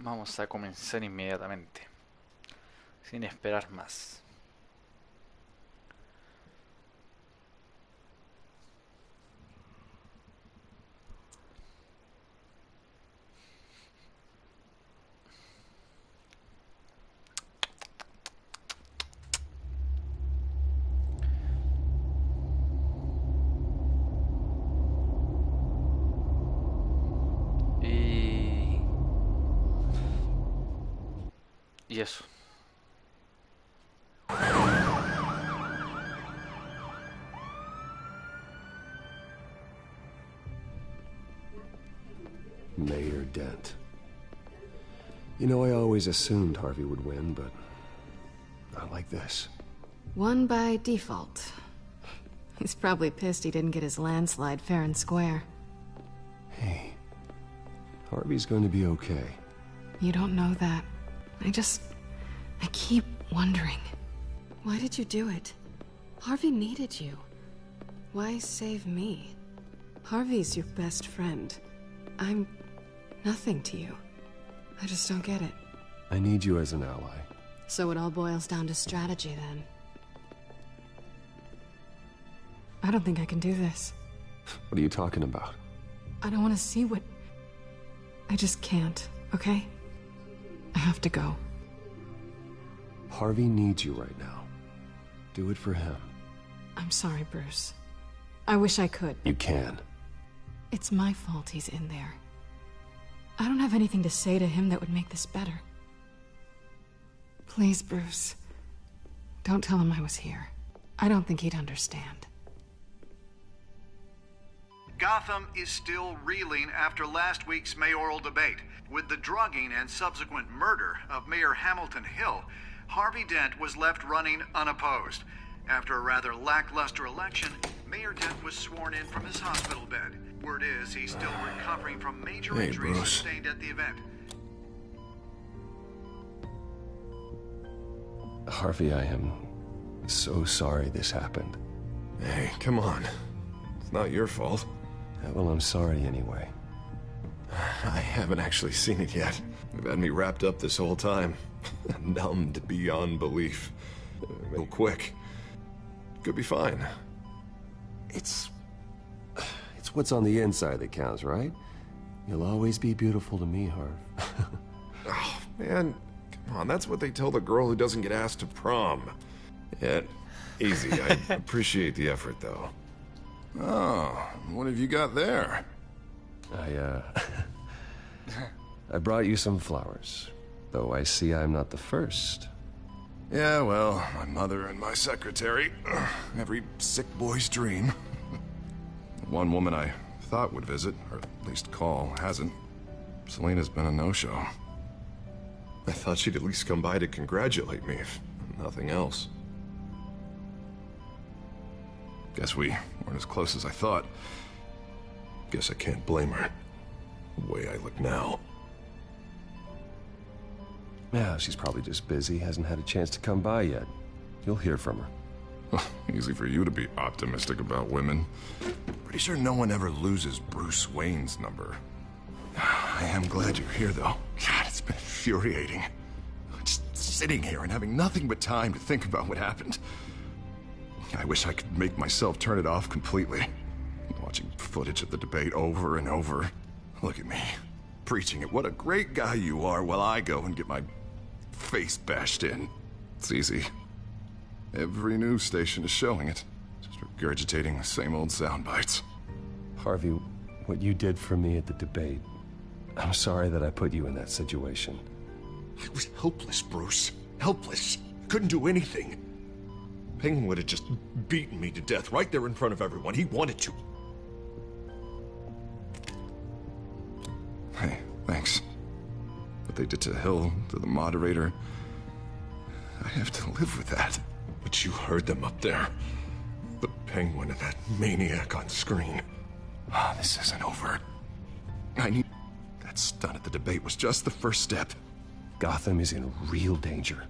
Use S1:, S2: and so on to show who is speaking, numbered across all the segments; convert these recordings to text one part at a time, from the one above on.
S1: Vamos a comenzar inmediatamente, sin esperar más. Y eso.
S2: Mayor Dent. You know, I always assumed Harvey would win, but not like this.
S3: Won by default. He's probably pissed he didn't get his landslide fair and square.
S2: Hey, Harvey's going to be okay.
S3: You don't know that. I keep wondering. Why did you do it? Harvey needed you. Why save me? Harvey's your best friend. I'm nothing to you. I just don't get it.
S2: I need you as an ally.
S3: So it all boils down to strategy, then. I don't think I can do this.
S2: What are you talking about?
S3: I don't want to see what... I just can't, okay? I have to go.
S2: Harvey needs you right now. Do it for him.
S3: I'm sorry, Bruce. I wish I could.
S2: You can.
S3: It's my fault he's in there. I don't have anything to say to him that would make this better. Please, Bruce. Don't tell him I was here. I don't think he'd understand.
S4: Gotham is still reeling after last week's mayoral debate. With the drugging and subsequent murder of Mayor Hamilton Hill, Harvey Dent was left running unopposed. After a rather lackluster election, Mayor Dent was sworn in from his hospital bed. Word is he's still recovering from major injuries sustained at the event.
S2: Harvey, I am so sorry this happened.
S5: Hey, come on. It's not your fault.
S2: Yeah, well, I'm sorry anyway.
S5: I haven't actually seen it yet. They've had me wrapped up this whole time. Numbed beyond belief. Real quick. Could be fine.
S2: It's what's on the inside that counts, right? You'll always be beautiful to me, Harv.
S5: Oh, man. Come on, that's what they tell the girl who doesn't get asked to prom. Yeah, easy. I appreciate the effort, though.
S6: Oh, what have you got there?
S2: I brought you some flowers. Though I see I'm not the first.
S6: Yeah, well, my mother and my secretary. Every sick boy's dream. One woman I thought would visit, or at least call, hasn't. Selena's been a no-show.
S5: I thought she'd at least come by to congratulate me, if nothing else.
S6: Guess we weren't as close as I thought.
S5: Guess I can't blame her. The way I look now.
S2: Yeah, she's probably just busy, hasn't had a chance to come by yet. You'll hear from her.
S6: Easy for you to be optimistic about women. Pretty sure no one ever loses Bruce Wayne's number. I am glad you're here, though. God, it's been infuriating. Just sitting here and having nothing but time to think about what happened. I wish I could make myself turn it off completely. Watching footage of the debate over and over. Look at me, preaching it. What a great guy you are, while I go and get my face bashed in. It's easy. Every news station is showing it. Just regurgitating the same old sound bites.
S2: Harvey, what you did for me at the debate, I'm sorry that I put you in that situation.
S6: I was helpless, Bruce. Helpless. Couldn't do anything. Penguin would have just beaten me to death right there in front of everyone. He wanted to. Hey, thanks. What they did to Hill, to the moderator, I have to live with that. But you heard them up there. The Penguin and that maniac on screen. Ah, this isn't over. That stunt at the debate was just the first step.
S2: Gotham is in real danger.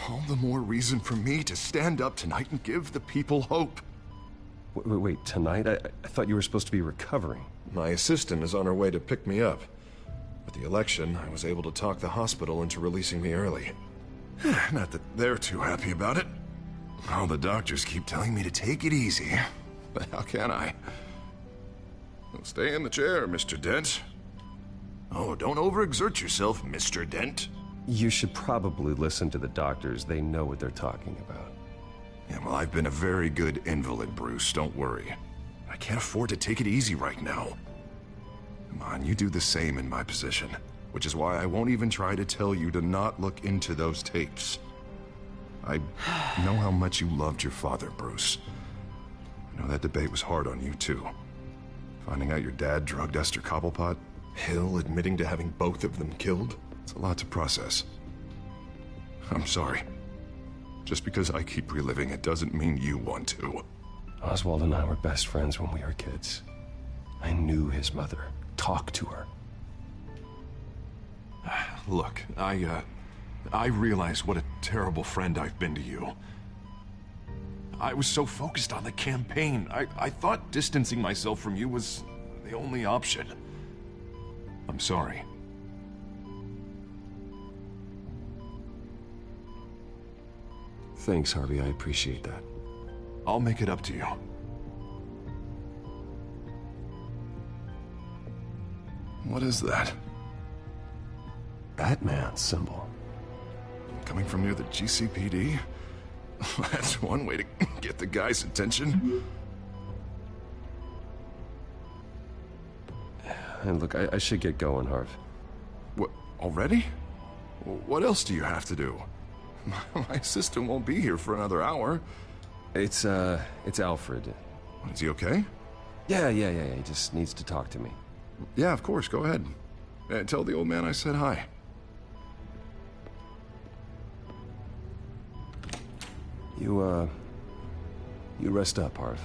S6: All the more reason for me to stand up tonight and give the people hope.
S2: Wait, tonight? I thought you were supposed to be recovering.
S5: My assistant is on her way to pick me up. With the election, I was able to talk the hospital into releasing me early. Not that they're too happy about it. All the doctors keep telling me to take it easy. But how can I? Well, stay in the chair, Mr. Dent. Oh, don't overexert yourself, Mr. Dent.
S2: You should probably listen to the doctors. They know what they're talking about.
S5: Yeah, well, I've been a very good invalid, Bruce. Don't worry. I can't afford to take it easy right now. Come on, you do the same in my position. Which is why I won't even try to tell you to not look into those tapes. I know how much you loved your father, Bruce. I know that debate was hard on you, too. Finding out your dad drugged Esther Cobblepot, Hill admitting to having both of them killed. It's a lot to process. I'm sorry. Just because I keep reliving it doesn't mean you want to.
S2: Oswald and I were best friends when we were kids. I knew his mother. Talked to her.
S5: Look, I realize what a terrible friend I've been to you. I was so focused on the campaign. I thought distancing myself from you was the only option. I'm sorry.
S2: Thanks, Harvey. I appreciate that.
S5: I'll make it up to you. What is that?
S2: Batman symbol.
S5: Coming from near the GCPD? That's one way to get the guy's attention.
S2: And look, I should get going, Harv.
S5: What, already? What else do you have to do? My assistant won't be here for another hour.
S2: It's Alfred.
S5: Is he okay?
S2: Yeah. He just needs to talk to me.
S5: Yeah, of course. Go ahead. Tell the old man I said hi.
S2: You rest up, Harv.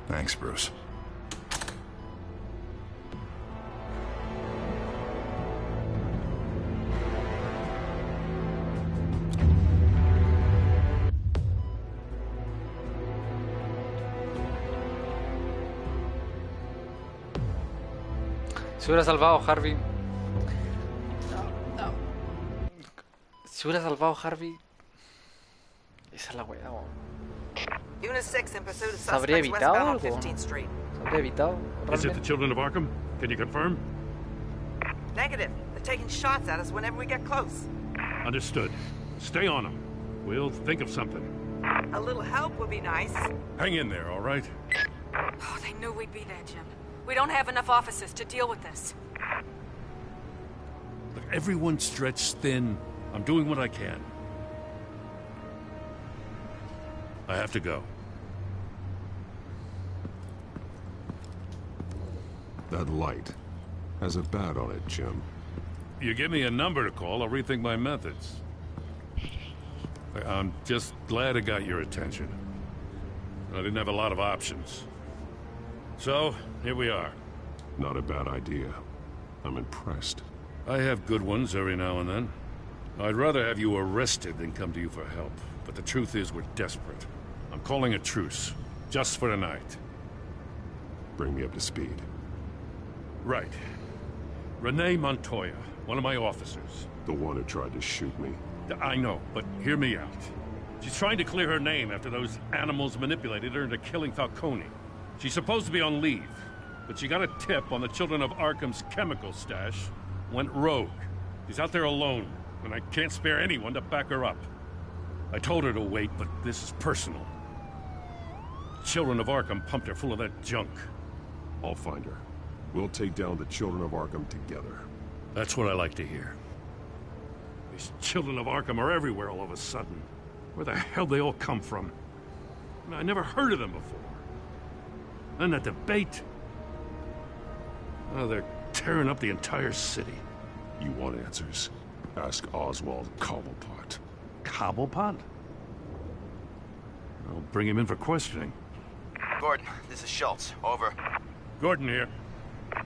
S5: Thanks, Bruce.
S1: Se hubiera salvado Harvey. No. Se hubiera salvado Harvey. Esa es la weá.
S7: Unit 6 in pursuit of
S1: ¿Se habría
S7: suspects
S1: evitado
S7: westbound on
S1: algo?
S7: 15th Street.
S1: ¿Se habría evitado?
S8: Is it the
S1: Realmente.
S8: children of Arkham? Can you confirm?
S7: Negative. They're taking shots at us whenever we get close.
S8: Understood. Stay on them. We'll think of something.
S7: A little help would be nice.
S8: Hang in there, all right?
S9: Oh, they knew we'd be there, Jim. We don't have enough officers to deal with this.
S8: Look, everyone's stretched thin. I'm doing what I can. I have to go.
S6: That light has a bat on it, Jim.
S8: You give me a number to call, I'll rethink my methods. I'm just glad I got your attention. I didn't have a lot of options. So, here we are.
S6: Not a bad idea. I'm impressed.
S8: I have good ones every now and then. I'd rather have you arrested than come to you for help. But the truth is, we're desperate. I'm calling a truce. Just for tonight.
S6: Bring me up to speed.
S8: Right. Renee Montoya, one of my officers.
S6: The one who tried to shoot me.
S8: I know, but hear me out. She's trying to clear her name after those animals manipulated her into killing Falcone. She's supposed to be on leave, but she got a tip on the Children of Arkham's chemical stash, went rogue. She's out there alone, and I can't spare anyone to back her up. I told her to wait, but this is personal. Children of Arkham pumped her full of that junk.
S6: I'll find her. We'll take down the Children of Arkham together.
S8: That's what I like to hear. These Children of Arkham are everywhere all of a sudden. Where the hell they all come from? I never heard of them before. Then that debate. Oh, they're tearing up the entire city.
S6: You want answers? Ask Oswald Cobblepot.
S8: Cobblepot? I'll bring him in for questioning.
S10: Gordon, this is Schultz. Over.
S8: Gordon here.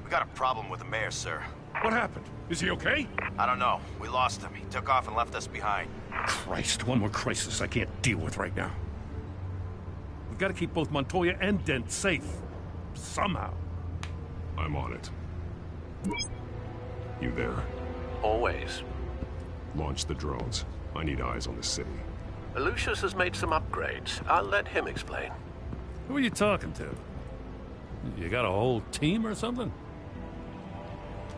S10: We got a problem with the mayor, sir.
S8: What happened? Is he okay?
S10: I don't know. We lost him. He took off and left us behind.
S8: Christ, one more crisis I can't deal with right now. We've got to keep both Montoya and Dent safe. Somehow.
S6: I'm on it. You there?
S11: Always.
S6: Launch the drones. I need eyes on the city.
S11: Lucius has made some upgrades. I'll let him explain.
S8: Who are you talking to? You got a whole team or something?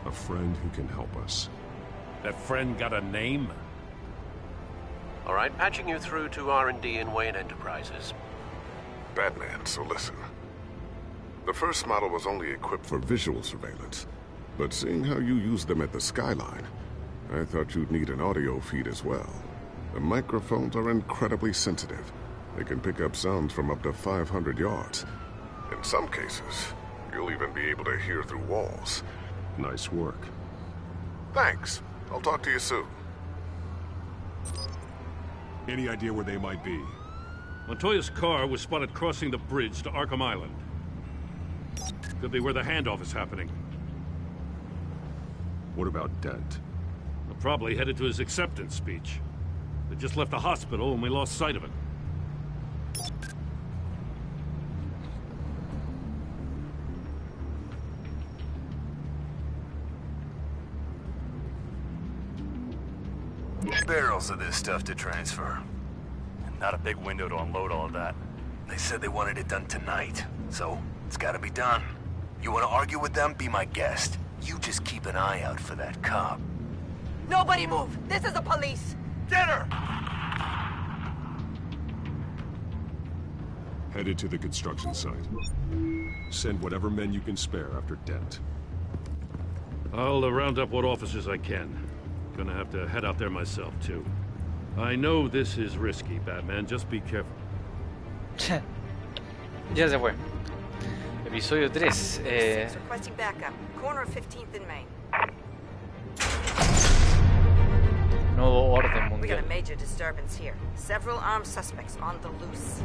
S6: A friend who can help us.
S8: That friend got a name?
S11: All right, patching you through to R&D in Wayne Enterprises.
S12: Batman, so listen. The first model was only equipped for visual surveillance, but seeing how you use them at the skyline, I thought you'd need an audio feed as well. The microphones are incredibly sensitive. They can pick up sounds from up to 500 yards. In some cases, you'll even be able to hear through walls.
S6: Nice work.
S12: Thanks. I'll talk to you soon.
S6: Any idea where they might be?
S8: Montoya's car was spotted crossing the bridge to Arkham Island. Could be where the handoff is happening.
S6: What about Dent?
S8: They're probably headed to his acceptance speech. They just left the hospital and we lost sight of it.
S13: Barrels of this stuff to transfer. And not a big window to unload all of that. They said they wanted it done tonight, so it's gotta be done. You wanna argue with them? Be my guest. You just keep an eye out for that cop.
S7: Nobody move! This is the police!
S13: Get her!
S6: Headed to the construction site. Send whatever men you can spare after Dent.
S8: I'll round up what officers I can. Gonna have to head out there myself, too. I know this is risky, Batman. Just be careful.
S1: Ya se fue. Episodio 3.
S7: Requesting backup. Corner of 15th and Main.
S1: Nuevo orden
S7: We got
S1: mundial.
S7: a major disturbance here. Several armed suspects on the loose.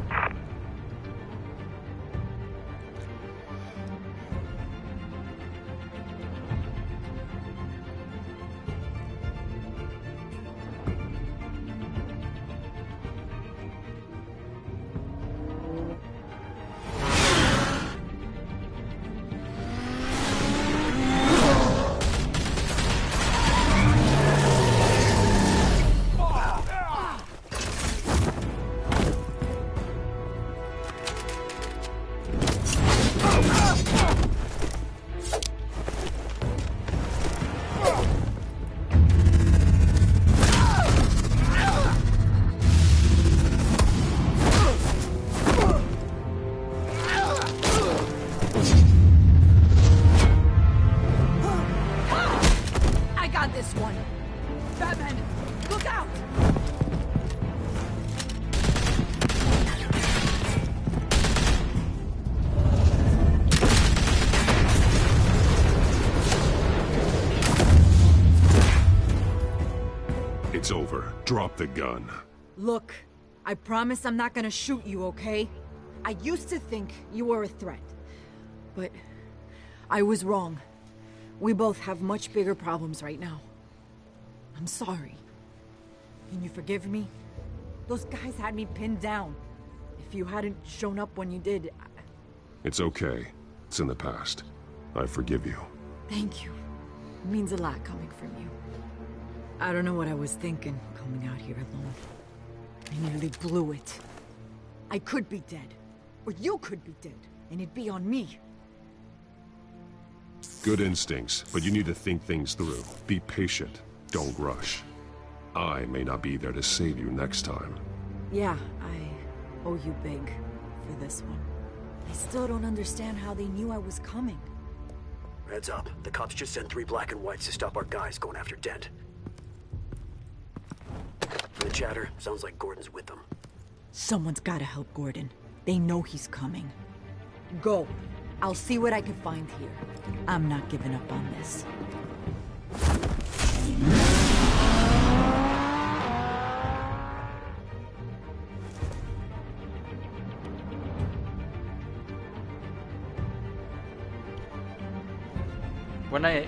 S6: It's over. Drop the gun.
S14: Look, I promise I'm not gonna shoot you, okay? I used to think you were a threat, but I was wrong. We both have much bigger problems right now. I'm sorry. Can you forgive me? Those guys had me pinned down. If you hadn't shown up when you did...
S6: It's okay. It's in the past. I forgive you.
S14: Thank you. It means a lot coming from you. I don't know what I was thinking, coming out here alone. I nearly blew it. I could be dead. Or you could be dead, and it'd be on me.
S6: Good instincts, but you need to think things through. Be patient. Don't rush. I may not be there to save you next time.
S14: Yeah, I owe you big for this one. I still don't understand how they knew I was coming.
S15: Heads up. The cops just sent 3 black and whites to stop our guys going after Dent. From the chatter, sounds like Gordon's with them.
S14: Someone's gotta help Gordon. They know he's coming. Go. I'll see what I can find here. I'm not giving up on this.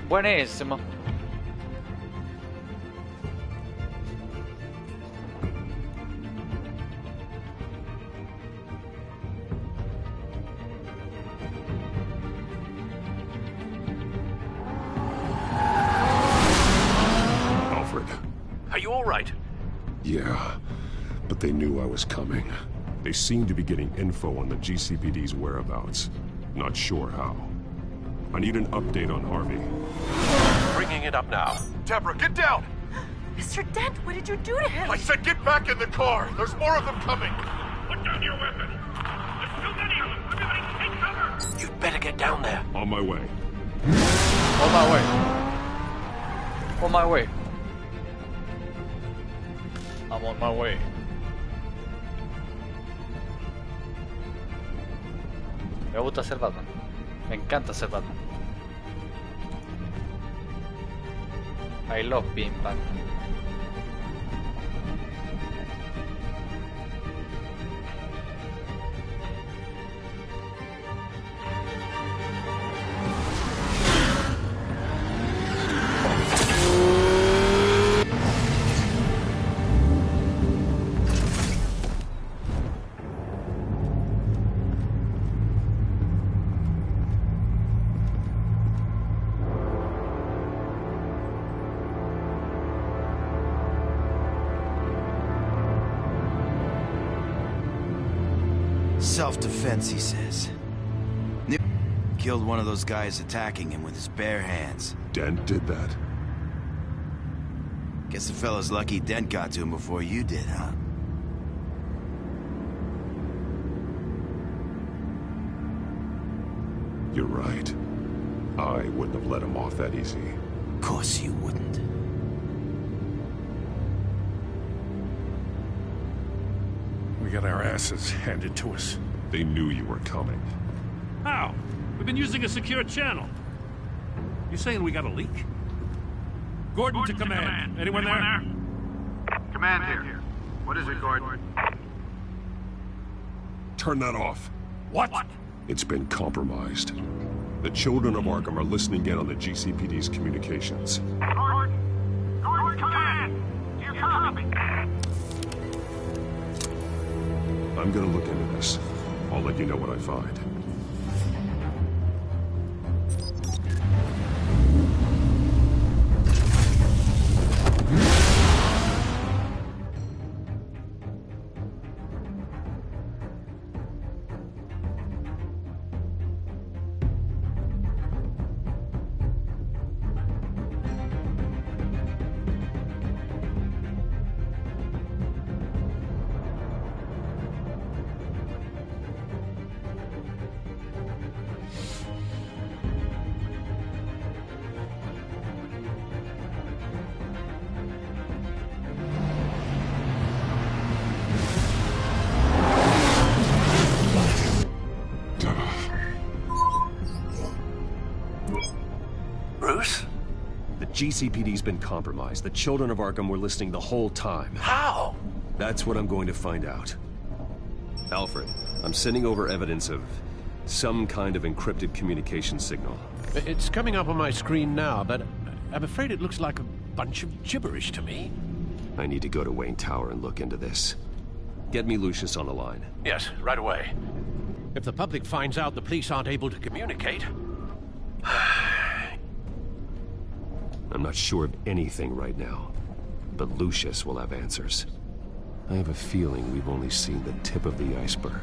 S1: Buenísimo.
S13: all right?
S12: Yeah, but they knew I was coming. They seem to be getting info on the GCPD's whereabouts. Not sure how. I need an update on Harvey.
S11: Bringing it up now.
S6: Deborah, get down!
S9: Mr. Dent, what did you do to him?
S6: I said get back in the car! There's more of them coming!
S8: Put down your weapon! There's too many of them! Everybody take cover!
S11: You'd better get down there.
S12: On my way.
S1: On my way. On my way. I'm on my way. Me gusta ser Batman. Me encanta ser Batman. I love being Batman.
S10: Self-defense, he says. Killed one of those guys attacking him with his bare hands.
S12: Dent did that?
S10: Guess the fella's lucky Dent got to him before you did, huh?
S12: You're right. I wouldn't have let him off that easy.
S10: Of course you wouldn't.
S8: We got our asses handed to us.
S12: They knew you were coming.
S8: How? We've been using a secure channel. You saying we got a leak? Gordon to command. Anyone there?
S4: Command here. What is it, Gordon?
S12: Turn that off.
S8: What?
S12: It's been compromised. The children of Arkham are listening in on the GCPD's communications.
S16: Gordon! Gordon, command! Do you copy?
S12: I'm gonna look into this. I'll let you know what I find. GCPD's been compromised. The children of Arkham were listening the whole time.
S11: How?
S12: That's what I'm going to find out. Alfred, I'm sending over evidence of some kind of encrypted communication signal.
S11: It's coming up on my screen now, but I'm afraid it looks like a bunch of gibberish to me.
S12: I need to go to Wayne Tower and look into this. Get me Lucius on the line.
S11: Yes, right away. If the public finds out the police aren't able to communicate...
S12: I'm not sure of anything right now, but Lucius will have answers. I have a feeling we've only seen the tip of the iceberg.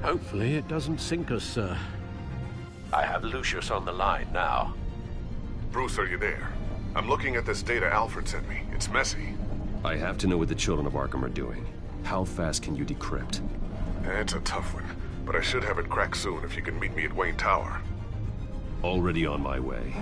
S11: Hopefully it doesn't sink us, sir. I have Lucius on the line now.
S12: Bruce, are you there? I'm looking at this data Alfred sent me. It's messy. I have to know what the children of Arkham are doing. How fast can you decrypt? It's a tough one, but I should have it cracked soon if you can meet me at Wayne Tower. Already on my way.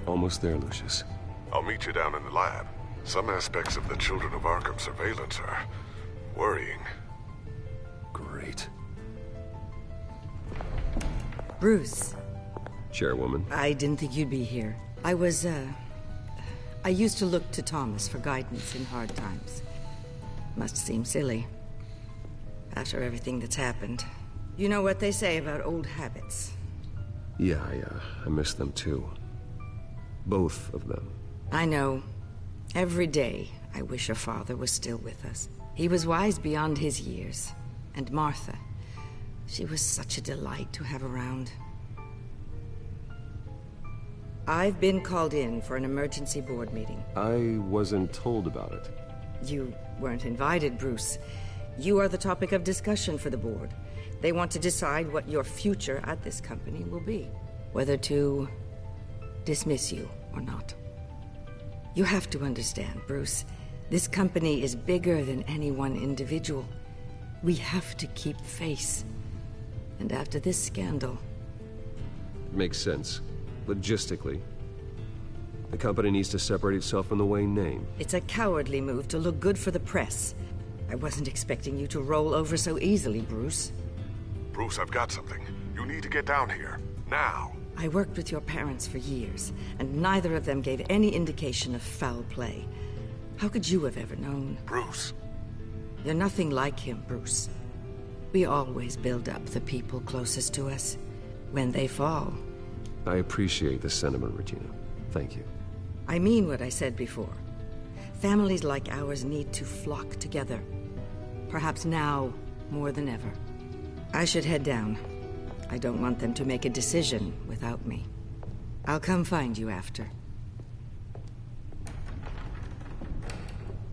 S2: Almost there, Lucius.
S12: I'll meet you down in the lab. Some aspects of the Children of Arkham surveillance are worrying.
S2: Great.
S17: Bruce.
S2: Chairwoman.
S17: I didn't think you'd be here. I used to look to Thomas for guidance in hard times. Must seem silly. After everything that's happened. You know what they say about old habits.
S2: Yeah, I miss them too. Both of them.
S17: I know. Every day, I wish your father was still with us. He was wise beyond his years. And Martha, she was such a delight to have around. I've been called in for an emergency board meeting.
S2: I wasn't told about it.
S17: You weren't invited, Bruce. You are the topic of discussion for the board. They want to decide what your future at this company will be. Whether to dismiss you or not. You have to understand, Bruce. This company is bigger than any one individual. We have to keep face. And after this scandal...
S2: Makes sense. Logistically. The company needs to separate itself from the Wayne name.
S17: It's a cowardly move to look good for the press. I wasn't expecting you to roll over so easily, Bruce.
S12: Bruce, I've got something. You need to get down here. Now.
S17: I worked with your parents for years, and neither of them gave any indication of foul play. How could you have ever known?
S12: Bruce.
S17: You're nothing like him, Bruce. We always build up the people closest to us. When they fall...
S2: I appreciate the sentiment, Regina. Thank you.
S17: I mean what I said before. Families like ours need to flock together. Perhaps now, more than ever. I should head down. I don't want them to make a decision without me. I'll come find you after.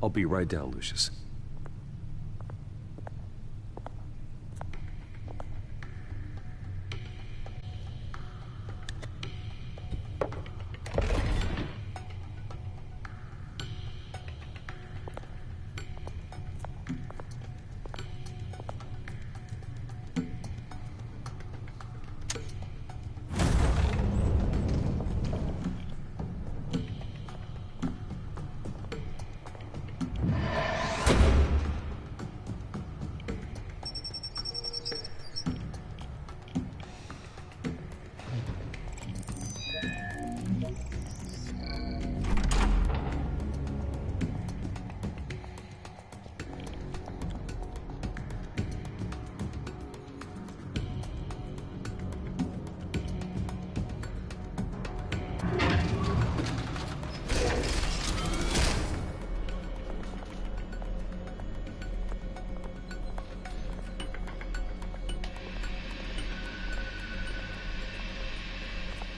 S2: I'll be right down, Lucius.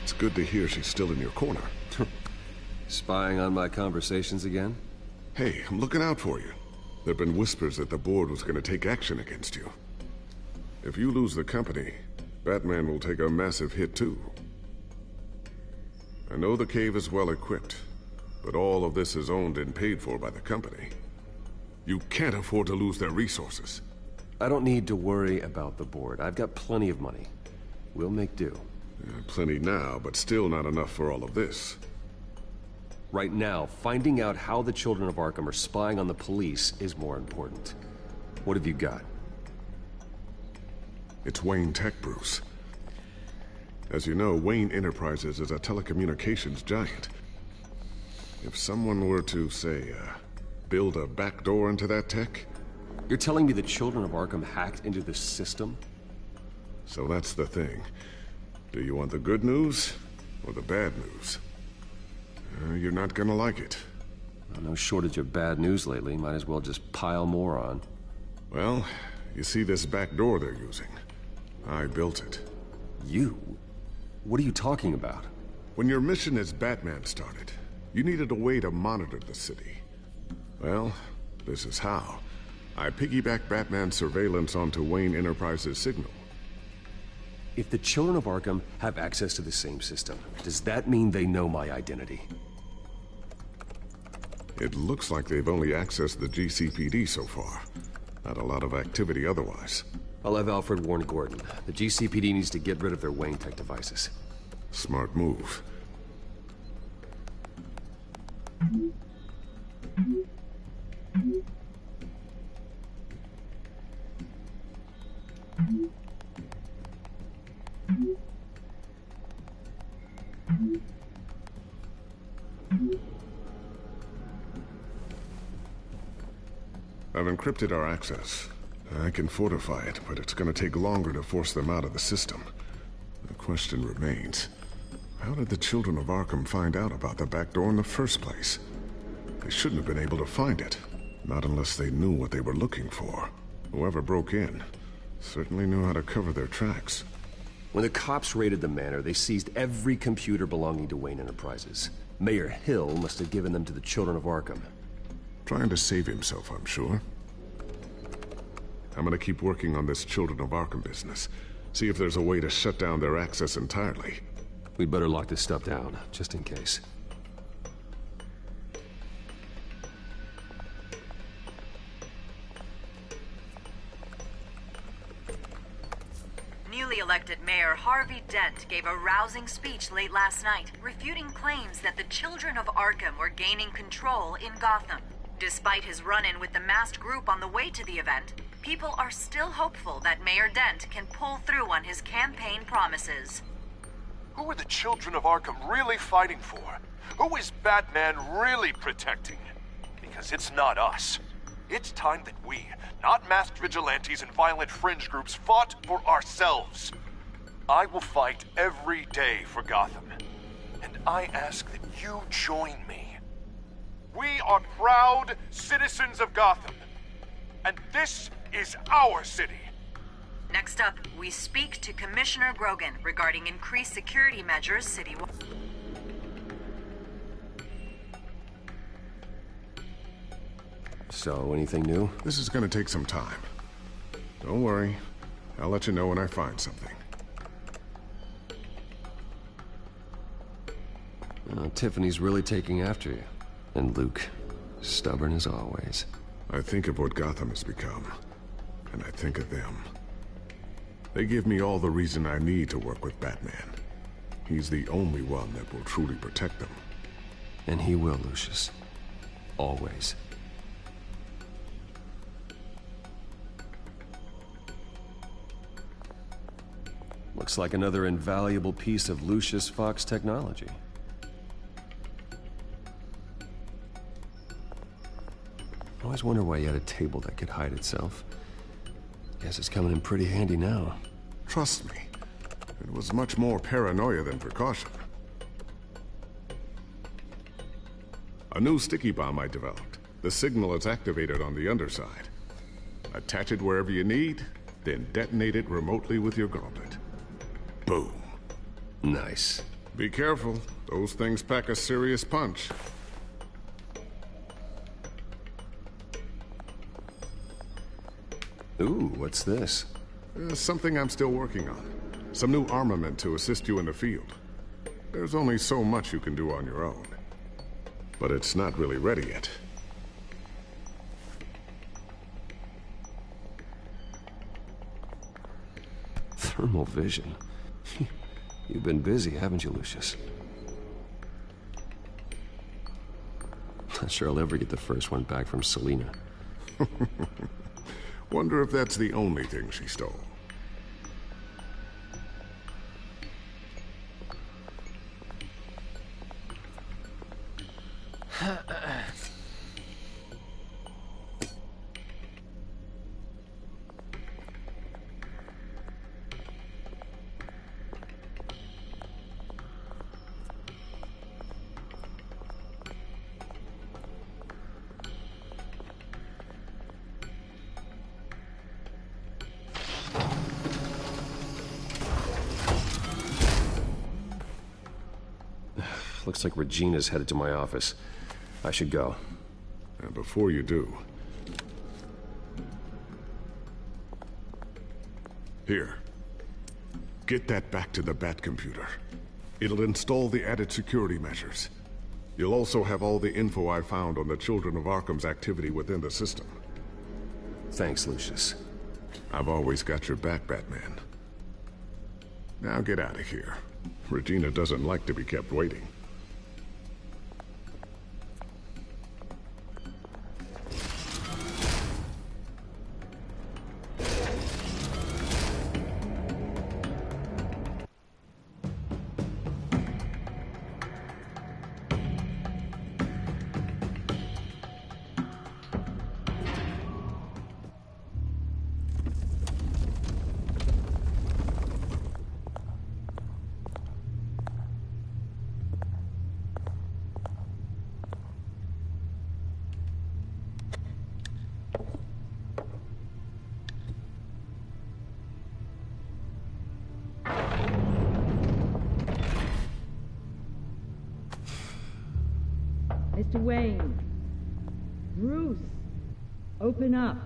S12: It's good to hear she's still in your corner.
S2: Spying on my conversations again?
S12: Hey, I'm looking out for you. There've been whispers that the board was going to take action against you. If you lose the company, Batman will take a massive hit too. I know the cave is well equipped, but all of this is owned and paid for by the company. You can't afford to lose their resources.
S2: I don't need to worry about the board. I've got plenty of money. We'll make do.
S12: Plenty now, but still not enough for all of this.
S2: Right now, finding out how the Children of Arkham are spying on the police is more important. What have you got?
S12: It's Wayne Tech, Bruce. As you know, Wayne Enterprises is a telecommunications giant. If someone were to, say, build a backdoor into that tech...
S2: You're telling me the Children of Arkham hacked into the system?
S12: So that's the thing. Do you want the good news or the bad news? You're not gonna like it.
S2: No shortage of bad news lately. Might as well just pile more on.
S12: Well, you see this back door they're using? I built it.
S2: You? What are you talking about?
S12: When your mission as Batman started, you needed a way to monitor the city. Well, this is how. I piggybacked Batman's surveillance onto Wayne Enterprises' signal.
S2: If the Children of Arkham have access to the same system, does that mean they know my identity?
S12: It looks like they've only accessed the GCPD so far. Not a lot of activity otherwise.
S2: I'll have Alfred warn Gordon. The GCPD needs to get rid of their Wayne Tech devices.
S12: Smart move. I've encrypted our access. I can fortify it, but it's gonna take longer to force them out of the system. The question remains, how did the children of Arkham find out about the back door in the first place? They shouldn't have been able to find it. Not unless they knew what they were looking for. Whoever broke in certainly knew how to cover their tracks.
S2: When the cops raided the manor, they seized every computer belonging to Wayne Enterprises. Mayor Hill must have given them to the children of Arkham.
S12: Trying to save himself, I'm sure. I'm gonna keep working on this Children of Arkham business. See if there's a way to shut down their access entirely.
S2: We'd better lock this stuff down, just in case.
S18: Newly elected Mayor Harvey Dent gave a rousing speech late last night, refuting claims that the children of Arkham were gaining control in Gotham. Despite his run-in with the masked group on the way to the event, people are still hopeful that Mayor Dent can pull through on his campaign promises.
S19: Who are the children of Arkham really fighting for? Who is Batman really protecting? Because it's not us. It's time that we, not masked vigilantes and violent fringe groups, fought for ourselves. I will fight every day for Gotham. And I ask that you join me. We are proud citizens of Gotham. And this is our city.
S18: Next up, we speak to Commissioner Grogan regarding increased security measures citywide.
S2: So, anything new?
S12: This is gonna take some time. Don't worry. I'll let you know when I find something.
S2: Tiffany's really taking after you. And Luke, stubborn as always.
S12: I think of what Gotham has become, and I think of them. They give me all the reason I need to work with Batman. He's the only one that will truly protect them.
S2: And he will, Lucius. Always. Looks like another invaluable piece of Lucius Fox technology. I always wonder why you had a table that could hide itself. Guess it's coming in pretty handy now.
S12: Trust me, it was much more paranoia than precaution. A new sticky bomb I developed. The signal is activated on the underside. Attach it wherever you need, then detonate it remotely with your gauntlet. Boom.
S2: Nice.
S12: Be careful. Those things pack a serious punch.
S2: Ooh, what's this?
S12: Something I'm still working on. Some new armament to assist you in the field. There's only so much you can do on your own. But it's not really ready yet.
S2: Thermal vision. You've been busy, haven't you, Lucius? Not sure I'll ever get the first one back from Selina.
S12: Wonder if that's the only thing she stole.
S2: Looks like Regina's headed to my office. I should go.
S12: And before you do... Here. Get that back to the Bat computer. It'll install the added security measures. You'll also have all the info I found on the Children of Arkham's activity within the system.
S2: Thanks, Lucius.
S12: I've always got your back, Batman. Now get out of here. Regina doesn't like to be kept waiting.
S17: Mr. Wayne. Bruce. Open up.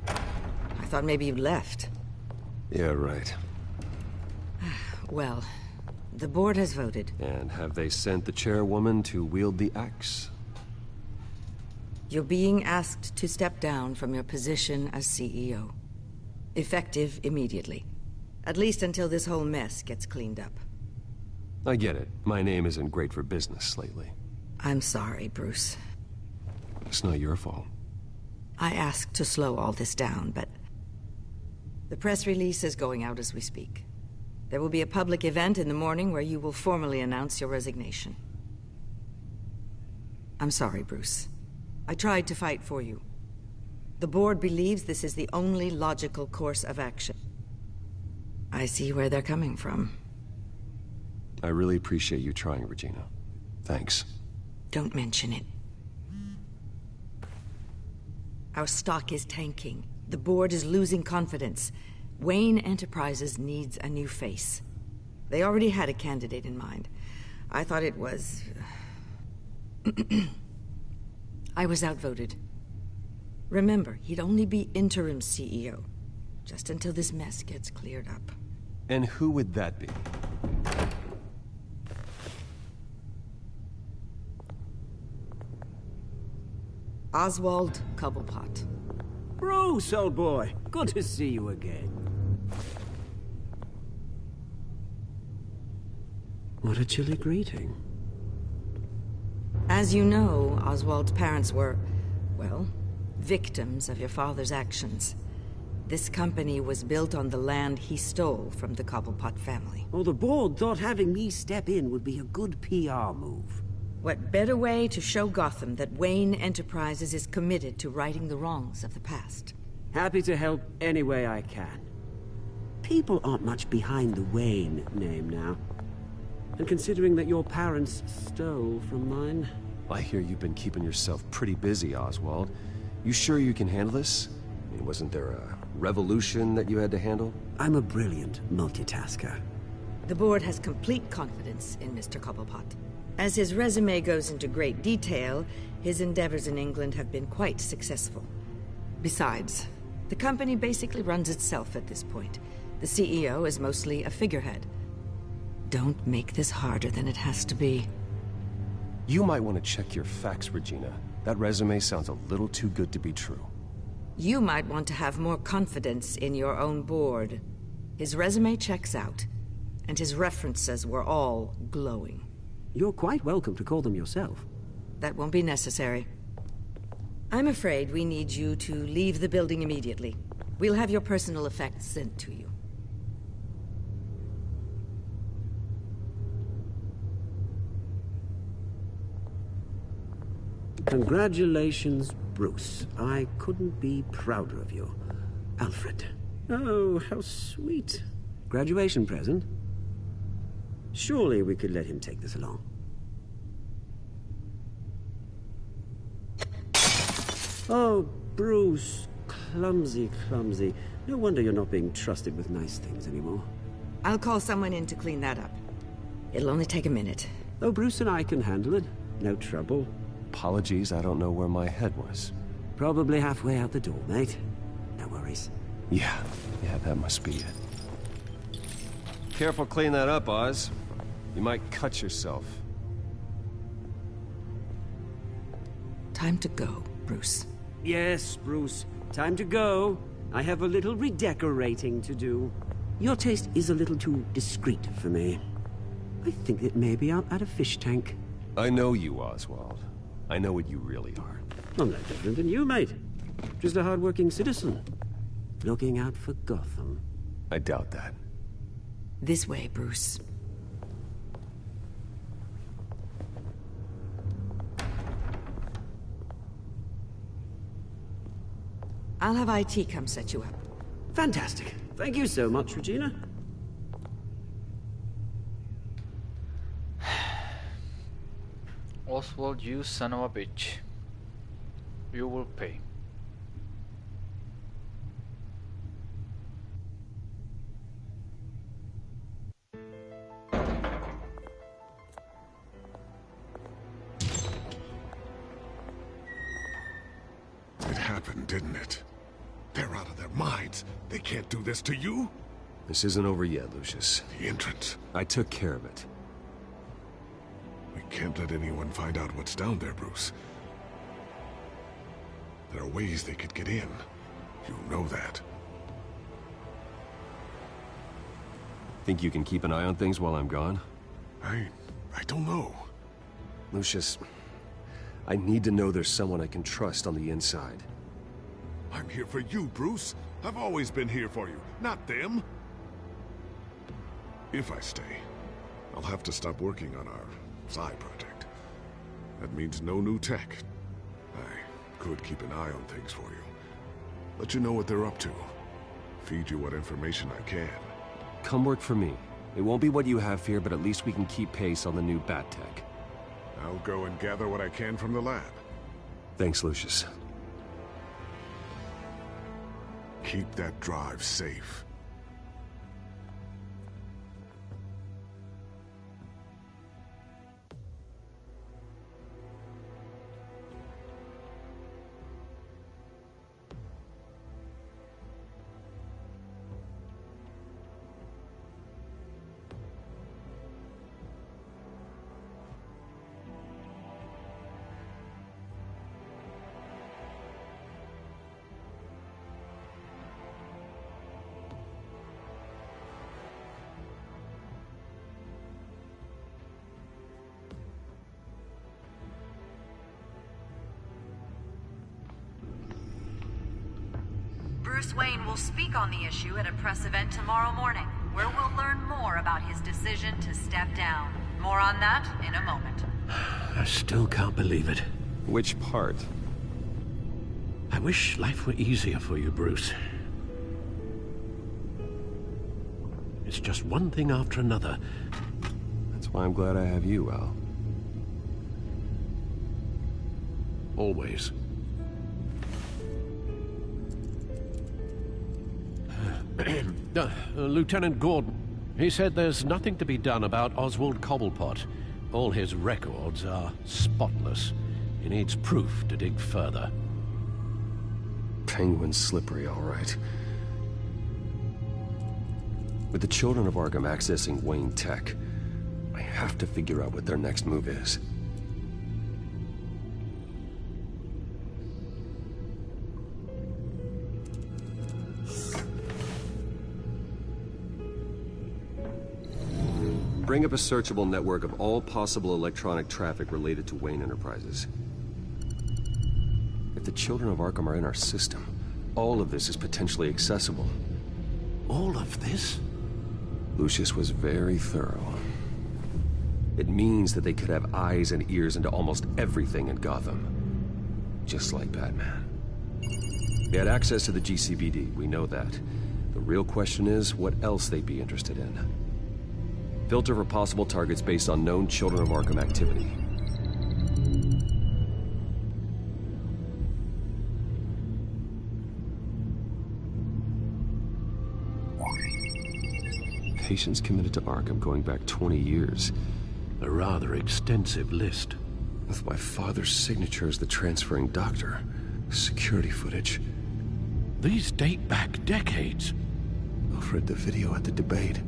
S17: I thought maybe you'd left.
S2: Yeah, right.
S17: Well, the board has voted.
S2: And have they sent the chairwoman to wield the axe?
S17: You're being asked to step down from your position as CEO. Effective immediately. At least until this whole mess gets cleaned up.
S2: I get it. My name isn't great for business lately.
S17: I'm sorry, Bruce.
S2: It's not your fault.
S17: I asked to slow all this down, but... the press release is going out as we speak. There will be a public event in the morning where you will formally announce your resignation. I'm sorry, Bruce. I tried to fight for you. The board believes this is the only logical course of action. I see where they're coming from.
S2: I really appreciate you trying, Regina. Thanks.
S17: Don't mention it. Our stock is tanking. The board is losing confidence. Wayne Enterprises needs a new face. They already had a candidate in mind. I thought it was... I was outvoted. Remember, he'd only be interim CEO. Just until this mess gets cleared up.
S2: And who would that be?
S17: Oswald Cobblepot.
S15: Bruce, old boy. Good to see you again. What a chilly greeting.
S17: As you know, Oswald's parents were, well, victims of your father's actions. This company was built on the land he stole from the Cobblepot family.
S15: Well, the board thought having me step in would be a good PR move.
S17: What better way to show Gotham that Wayne Enterprises is committed to righting the wrongs of the past?
S15: Happy to help any way I can. People aren't much behind the Wayne name now. And considering that your parents stole from mine...
S2: I hear you've been keeping yourself pretty busy, Oswald. You sure you can handle this? I mean, wasn't there a revolution that you had to handle?
S15: I'm a brilliant multitasker.
S17: The board has complete confidence in Mr. Cobblepot. As his resume goes into great detail, his endeavors in England have been quite successful. Besides, the company basically runs itself at this point. The CEO is mostly a figurehead. Don't make this harder than it has to be.
S2: You might want to check your facts, Regina. That resume sounds a little too good to be true.
S17: You might want to have more confidence in your own board. His resume checks out, and his references were all glowing.
S15: You're quite welcome to call them yourself.
S17: That won't be necessary. I'm afraid we need you to leave the building immediately. We'll have your personal effects sent to you.
S15: Congratulations, Bruce. I couldn't be prouder of you. Alfred. Oh, how sweet. Graduation present? Surely we could let him take this along. Oh, Bruce. Clumsy, clumsy. No wonder you're not being trusted with nice things anymore.
S17: I'll call someone in to clean that up. It'll only take a minute.
S15: Oh, Bruce and I can handle it. No trouble.
S2: Apologies, I don't know where my head was.
S15: Probably halfway out the door, mate. No worries.
S2: Yeah, that must be it. Careful clean that up, Oz. You might cut yourself.
S17: Time to go, Bruce.
S15: Yes, Bruce. Time to go. I have a little redecorating to do. Your taste is a little too discreet for me. I think that maybe I'm at a fish tank.
S2: I know you, Oswald. I know what you really are.
S15: I'm no different than you, mate. Just a hard-working citizen. Looking out for Gotham.
S2: I doubt that.
S17: This way, Bruce. I'll have IT come set you up.
S15: Fantastic. Thank you so much, Regina.
S1: Oswald, you son of a bitch. You will pay.
S12: didn't it? They're out of their minds. They can't do this to you.
S2: This isn't over yet, Lucius.
S12: The entrance.
S2: I took care of it.
S12: We can't let anyone find out what's down there, Bruce. There are ways they could get in. You know that.
S2: Think you can keep an eye on things while I'm gone?
S12: I don't know.
S2: Lucius, I need to know there's someone I can trust on the inside.
S12: I'm here for you, Bruce. I've always been here for you, not them. If I stay, I'll have to stop working on our side project. That means no new tech. I could keep an eye on things for you. Let you know what they're up to. Feed you what information I can.
S2: Come work for me. It won't be what you have here, but at least we can keep pace on the new bat tech.
S12: I'll go and gather what I can from the lab.
S2: Thanks, Lucius.
S12: Keep that drive safe.
S18: Bruce Wayne will speak on the issue at a press event tomorrow morning, where we'll learn more about his decision to step down. More on that in a moment.
S11: I still can't believe it.
S2: Which part?
S11: I wish life were easier for you, Bruce. It's just one thing after another.
S2: That's why I'm glad I have you, Al.
S11: Always. Lieutenant Gordon, he said there's nothing to be done about Oswald Cobblepot. All his records are spotless. He needs proof to dig further.
S2: Penguin's slippery, all right. With the children of Arkham accessing Wayne Tech, I have to figure out what their next move is. Bring up a searchable network of all possible electronic traffic related to Wayne Enterprises. If the children of Arkham are in our system, all of this is potentially accessible.
S11: All of this?
S2: Lucius was very thorough. It means that they could have eyes and ears into almost everything in Gotham. Just like Batman. They had access to the GCPD, we know that. The real question is what else they'd be interested in. Filter for possible targets based on known Children of Arkham activity. Patients committed to Arkham going back 20 years.
S11: A rather extensive list.
S2: With my father's signature as the transferring doctor. Security footage.
S11: These date back decades.
S2: Alfred, the video at the debate.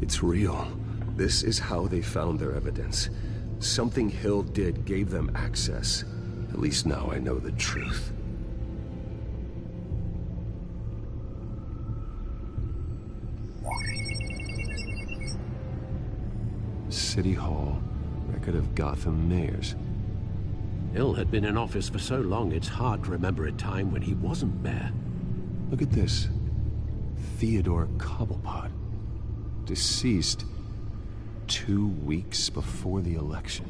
S2: It's real. This is how they found their evidence. Something Hill did gave them access. At least now I know the truth. City Hall, record of Gotham mayors.
S11: Hill had been in office for so long, it's hard to remember a time when he wasn't mayor.
S2: Look at this. Theodore Cobblepot. Deceased 2 weeks before the election.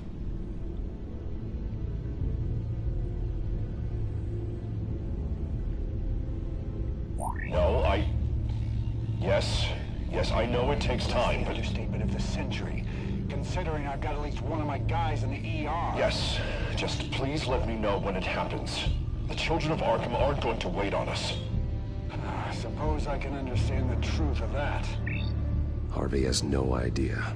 S6: No, Yes, I know it takes time, but...
S16: Understatement of the century, considering I've got at least one of my guys in the ER.
S6: Yes, just please let me know when it happens. The children of Arkham aren't going to wait on us.
S16: I suppose I can understand the truth of that.
S2: Harvey has no idea.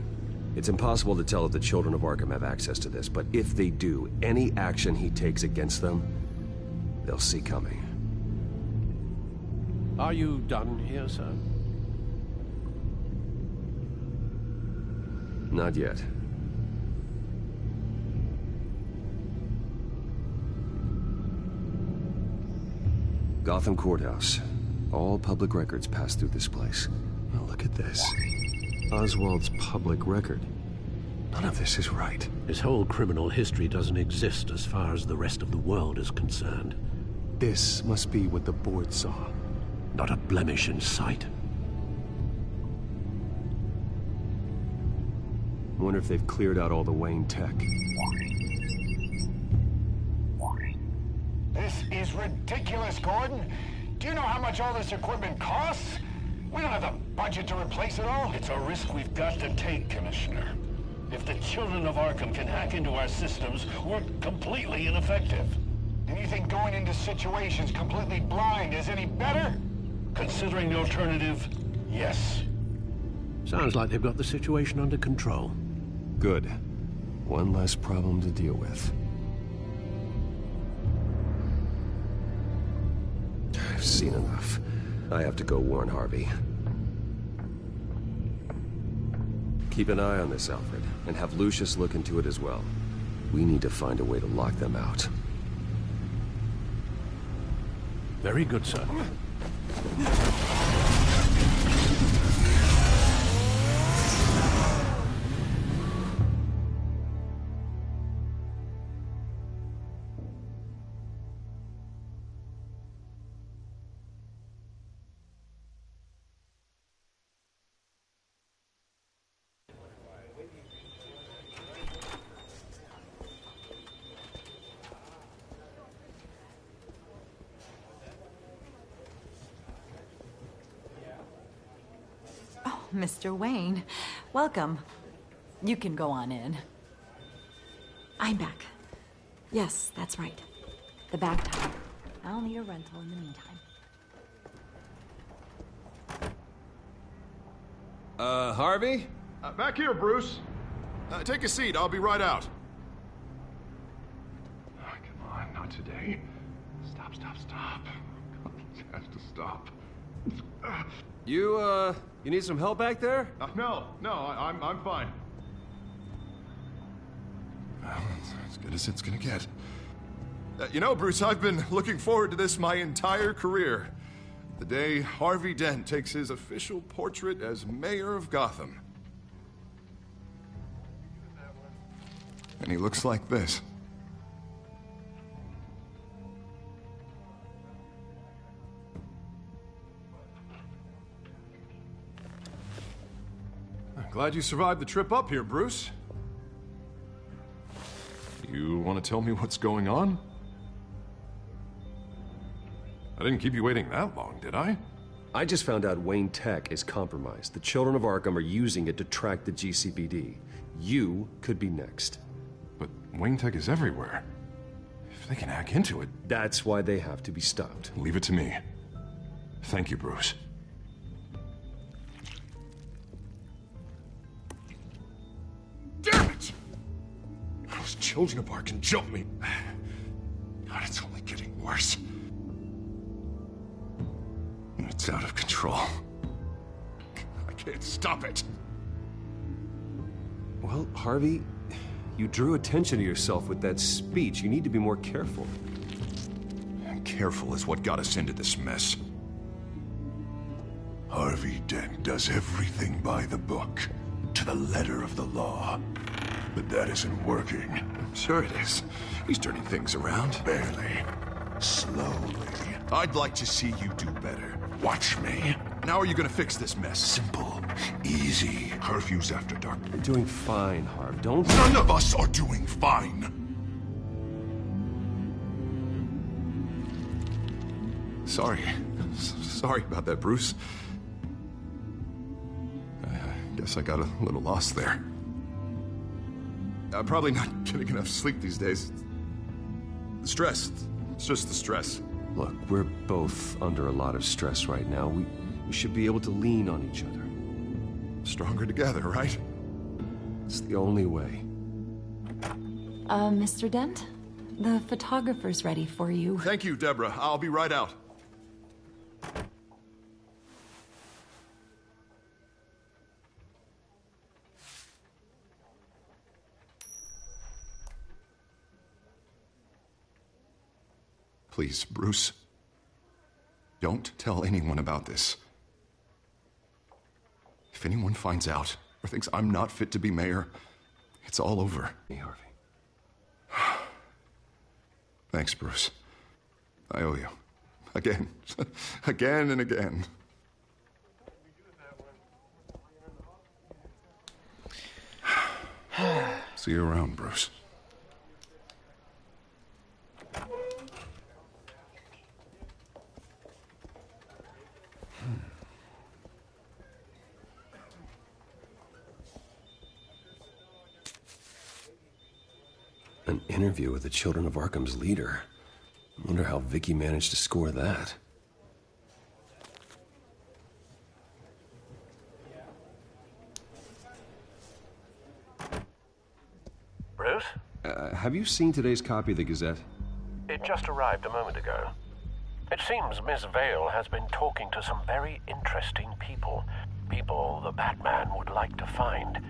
S2: It's impossible to tell if the children of Arkham have access to this, but if they do, any action he takes against them they'll see coming.
S11: Are you done here, sir?
S2: Not yet. Gotham Courthouse. All public records pass through this place. Oh, look at this. Oswald's public record. None of this is right.
S11: His whole criminal history doesn't exist as far as the rest of the world is concerned.
S2: This must be what the board saw.
S11: Not a blemish in sight.
S2: I wonder if they've cleared out all the Wayne tech.
S16: This is ridiculous, Gordon. Do you know how much all this equipment costs? We don't have the budget to replace it all.
S8: It's a risk we've got to take, Commissioner. If the children of Arkham can hack into our systems, we're completely ineffective.
S16: And you think going into situations completely blind is any better?
S8: Considering the alternative, yes.
S11: Sounds like they've got the situation under control.
S2: Good. One less problem to deal with. I've seen enough. I have to go warn Harvey. Keep an eye on this, Alfred, and have Lucius look into it as well. We need to find a way to lock them out.
S11: Very good, sir.
S18: Mr. Wayne, welcome. You can go on in.
S14: I'm back. Yes, that's right. The back tire.
S18: I'll need a rental in the meantime.
S2: Harvey?
S5: Back here, Bruce. Take a seat, I'll be right out. Oh, come on, not today. Stop. It has to stop.
S2: You need some help back there?
S5: No, I'm fine. Well, it's as good as it's gonna get. You know, Bruce, I've been looking forward to this my entire career. The day Harvey Dent takes his official portrait as mayor of Gotham. And he looks like this. Glad you survived the trip up here, Bruce. You want to tell me what's going on? I didn't keep you waiting that long, did I?
S2: I just found out Wayne Tech is compromised. The children of Arkham are using it to track the GCPD. You could be next.
S5: But Wayne Tech is everywhere. If they can hack into it...
S2: That's why they have to be stopped.
S5: Leave it to me. Thank you, Bruce. Damn it! Those children of Arkham jumped me. God, it's only getting worse. It's out of control. I can't stop it.
S2: Well, Harvey, you drew attention to yourself with that speech. You need to be more careful.
S5: Careful is what got us into this mess. Harvey Dent does everything by the book, to the letter of the law. But that isn't working. Sure it is. He's turning things around. Barely. Slowly. I'd like to see you do better. Watch me. Now are you gonna fix this mess? Simple. Easy. Curfews after dark.
S2: You're doing fine, Harv. Don't...
S5: None of us are doing fine. Sorry. Sorry about that, Bruce. I guess I got a little lost there. I'm probably not getting enough sleep these days. The stress. It's just the stress.
S2: Look, we're both under a lot of stress right now. We should be able to lean on each other.
S5: Stronger together, right?
S2: It's the only way.
S18: Mr. Dent?
S20: The photographer's ready for you.
S5: Thank you, Deborah. I'll be right out. Please, Bruce. Don't tell anyone about this. If anyone finds out or thinks I'm not fit to be mayor, it's all over.
S2: Hey, Harvey.
S5: Thanks, Bruce. I owe you. Again. Again and again. See you around, Bruce.
S2: An interview with the Children of Arkham's leader. I wonder how Vicky managed to score that.
S11: Bruce?
S2: Have you seen today's copy of the Gazette?
S11: It just arrived a moment ago. It seems Miss Vale has been talking to some very interesting people. People the Batman would like to find.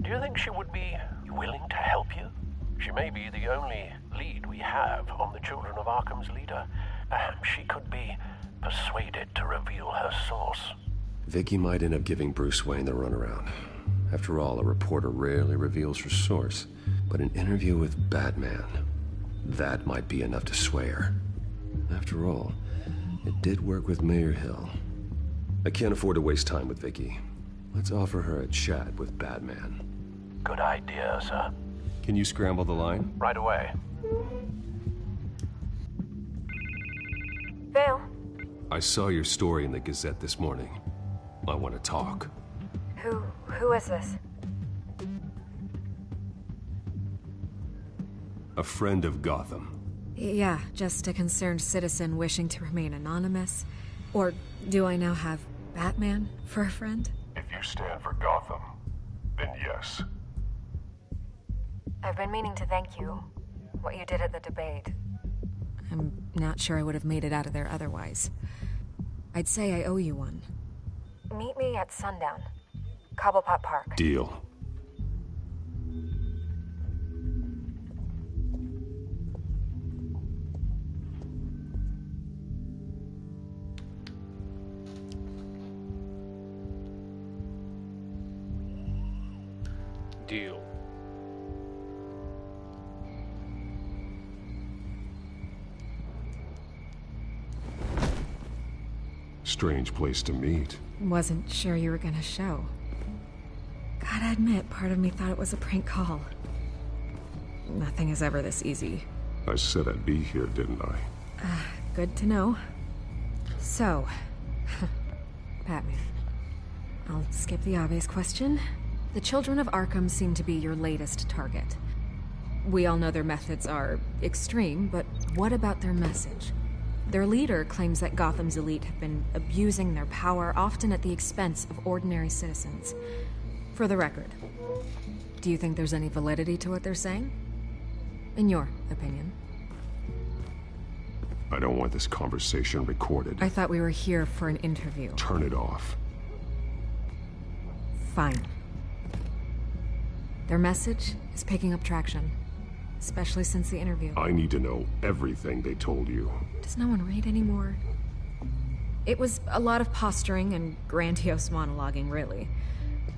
S11: Do you think she would be willing to help you? She may be the only lead we have on the Children of Arkham's leader. Perhaps she could be persuaded to reveal her source.
S2: Vicky might end up giving Bruce Wayne the runaround. After all, a reporter rarely reveals her source. But an interview with Batman, that might be enough to sway her. After all, it did work with Mayor Hill. I can't afford to waste time with Vicky. Let's offer her a chat with Batman.
S11: Good idea, sir.
S2: Can you scramble the line?
S11: Right away.
S21: Vale?
S2: I saw your story in the Gazette this morning. I want to talk.
S21: Who is this?
S2: A friend of Gotham.
S22: Yeah, just a concerned citizen wishing to remain anonymous. Or do I now have Batman for a friend?
S12: If you stand for Gotham, then yes.
S21: I've been meaning to thank you. What you did at the debate.
S22: I'm not sure I would have made it out of there otherwise. I'd say I owe you one.
S21: Meet me at sundown. Cobblepot Park.
S2: Deal.
S1: Deal.
S12: Strange place to meet.
S22: Wasn't sure you were gonna show. Gotta admit, part of me thought it was a prank call. Nothing is ever this easy.
S12: I said I'd be here, didn't I?
S22: Good to know. So, Batman. I'll skip the obvious question. The Children of Arkham seem to be your latest target. We all know their methods are extreme, but what about their message? Their leader claims that Gotham's elite have been abusing their power, often at the expense of ordinary citizens. For the record, do you think there's any validity to what they're saying? In your opinion?
S12: I don't want this conversation recorded.
S22: I thought we were here for an interview.
S12: Turn it off.
S22: Fine. Their message is picking up traction, especially since the interview.
S12: I need to know everything they told you.
S22: Does no one read anymore? It was a lot of posturing and grandiose monologuing, really.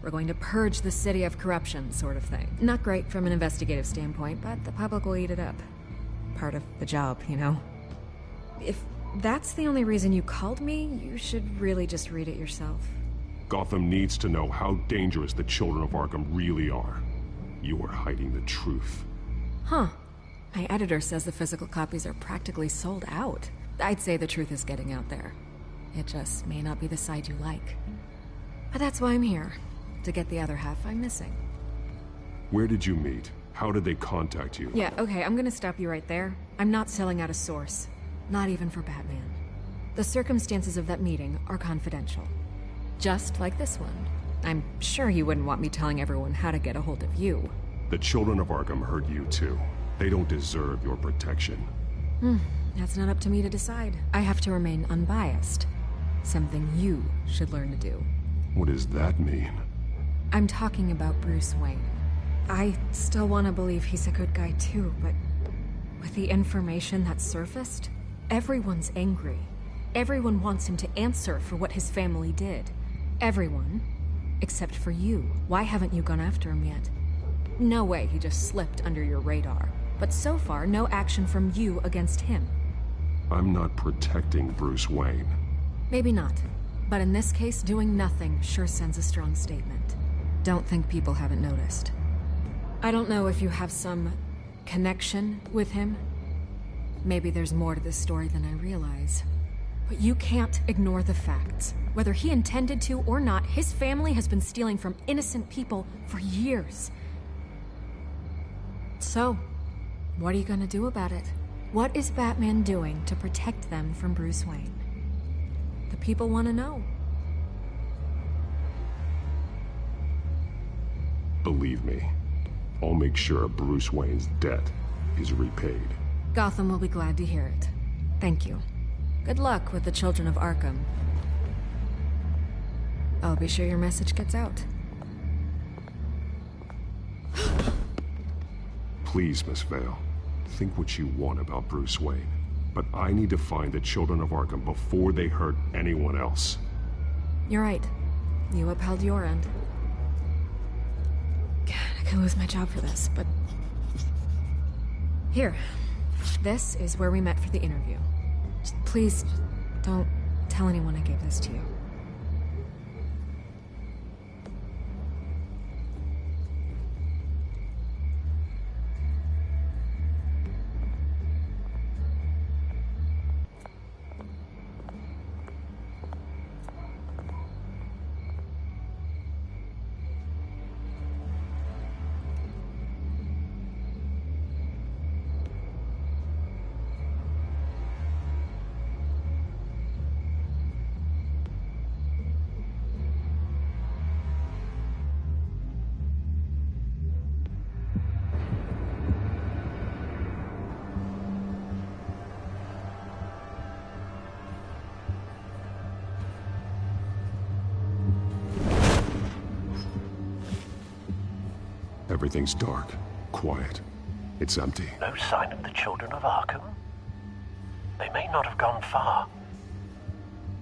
S22: We're going to purge the city of corruption, sort of thing. Not great from an investigative standpoint, but the public will eat it up. Part of the job, you know? If that's the only reason you called me, you should really just read it yourself.
S12: Gotham needs to know how dangerous the Children of Arkham really are. You are hiding the truth.
S22: Huh. My editor says the physical copies are practically sold out. I'd say the truth is getting out there. It just may not be the side you like. But that's why I'm here. To get the other half I'm missing.
S12: Where did you meet? How did they contact you?
S22: Yeah, okay, I'm gonna stop you right there. I'm not selling out a source. Not even for Batman. The circumstances of that meeting are confidential. Just like this one. I'm sure you wouldn't want me telling everyone how to get a hold of you.
S12: The Children of Arkham heard you too.
S2: They don't deserve your protection.
S22: That's not up to me to decide. I have to remain unbiased. Something you should learn to do.
S2: What does that mean?
S22: I'm talking about Bruce Wayne. I still want to believe he's a good guy too, but with the information that surfaced, everyone's angry. Everyone wants him to answer for what his family did. Everyone, except for you. Why haven't you gone after him yet? No way he just slipped under your radar. But so far, no action from you against him.
S2: I'm not protecting Bruce Wayne.
S22: Maybe not. But in this case, doing nothing sure sends a strong statement. Don't think people haven't noticed. I don't know if you have some connection with him. Maybe there's more to this story than I realize. But you can't ignore the facts. Whether he intended to or not, his family has been stealing from innocent people for years. So, what are you gonna do about it? What is Batman doing to protect them from Bruce Wayne? The people want to know.
S2: Believe me, I'll make sure Bruce Wayne's debt is repaid.
S22: Gotham will be glad to hear it. Thank you. Good luck with the children of Arkham. I'll be sure your message gets out.
S2: Please, Miss Vale, think what you want about Bruce Wayne. But I need to find the children of Arkham before they hurt anyone else.
S22: You're right. You upheld your end. God, I could lose my job for this, but... Here. This is where we met for the interview. Just please, don't tell anyone I gave this to you.
S2: Everything's dark, quiet. It's empty.
S11: No sign of the children of Arkham? They may not have gone far.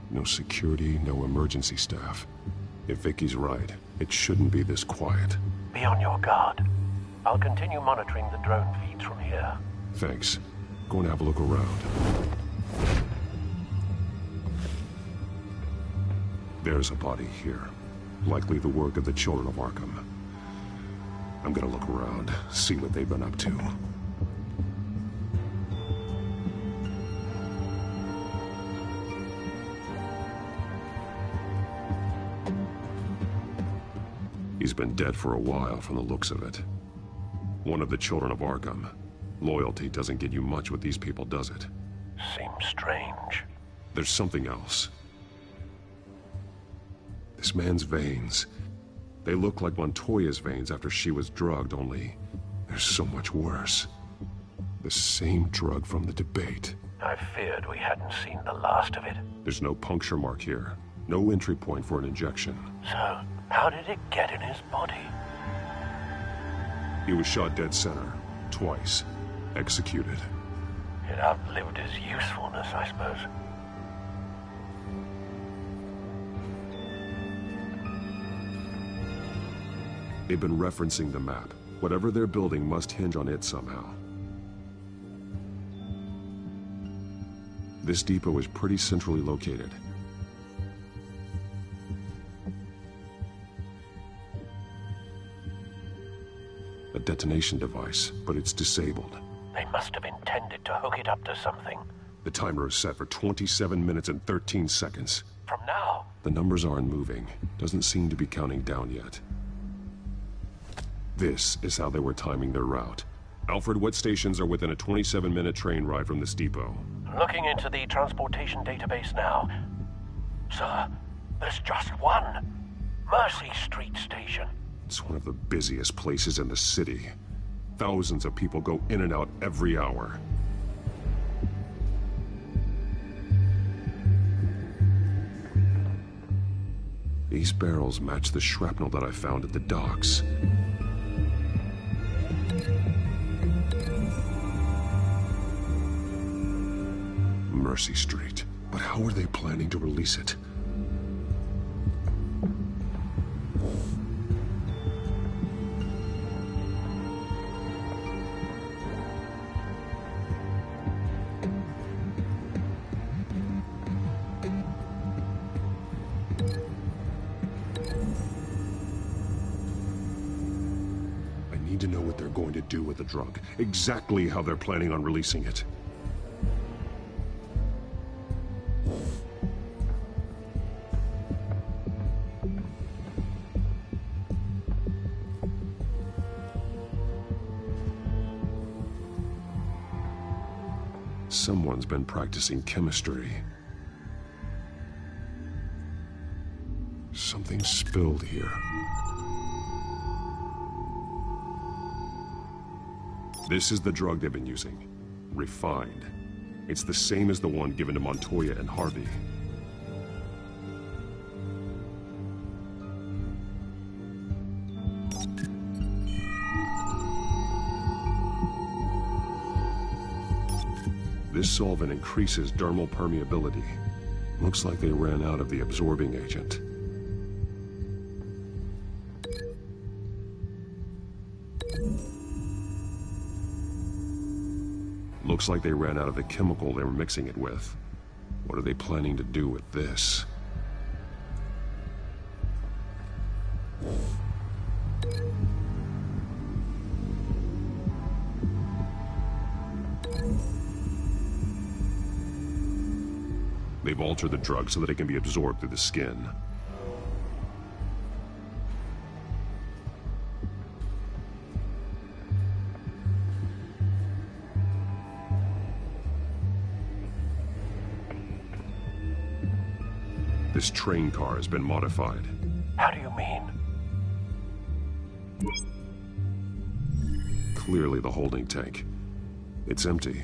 S2: No security, no emergency staff. If Vicky's right, it shouldn't be this quiet.
S11: Be on your guard. I'll continue monitoring the drone feeds from here.
S2: Thanks. Go and have a look around. There's a body here. Likely the work of the children of Arkham. I'm gonna look around, see what they've been up to. He's been dead for a while from the looks of it. One of the children of Arkham. Loyalty doesn't get you much with these people, does it?
S11: Seems strange.
S2: There's something else. This man's veins. They look like Montoya's veins after she was drugged, only they're so much worse. The same drug from the debate.
S11: I feared we hadn't seen the last of it.
S2: There's no puncture mark here. No entry point for an injection.
S11: So, how did it get in his body?
S2: He was shot dead center. Twice. Executed.
S11: It outlived his usefulness, I suppose.
S2: They've been referencing the map. Whatever they're building must hinge on it somehow. This depot is pretty centrally located. A detonation device, but it's disabled.
S11: They must have intended to hook it up to something.
S2: The timer is set for 27 minutes and 13 seconds.
S11: From now?
S2: The numbers aren't moving. Doesn't seem to be counting down yet. This is how they were timing their route. Alfred, what stations are within a 27-minute train ride from this depot?
S11: Looking into the transportation database now. Sir, there's just one. Mercy Street Station.
S2: It's one of the busiest places in the city. thousands of people go in and out every hour. These barrels match the shrapnel that I found at the docks. Mercy Street. But how are they planning to release it? I need to know what they're going to do with the drug. Exactly how they're planning on releasing it. Someone's been practicing chemistry. Something spilled here. This is the drug they've been using. Refined. It's the same as the one given to Montoya and Harvey. This solvent increases dermal permeability. Looks like they ran out of the absorbing agent. Looks like they ran out of the chemical they were mixing it with. What are they planning to do with this? They've altered the drug so that it can be absorbed through the skin. This train car has been modified.
S11: How do you mean?
S2: Clearly the holding tank. It's empty.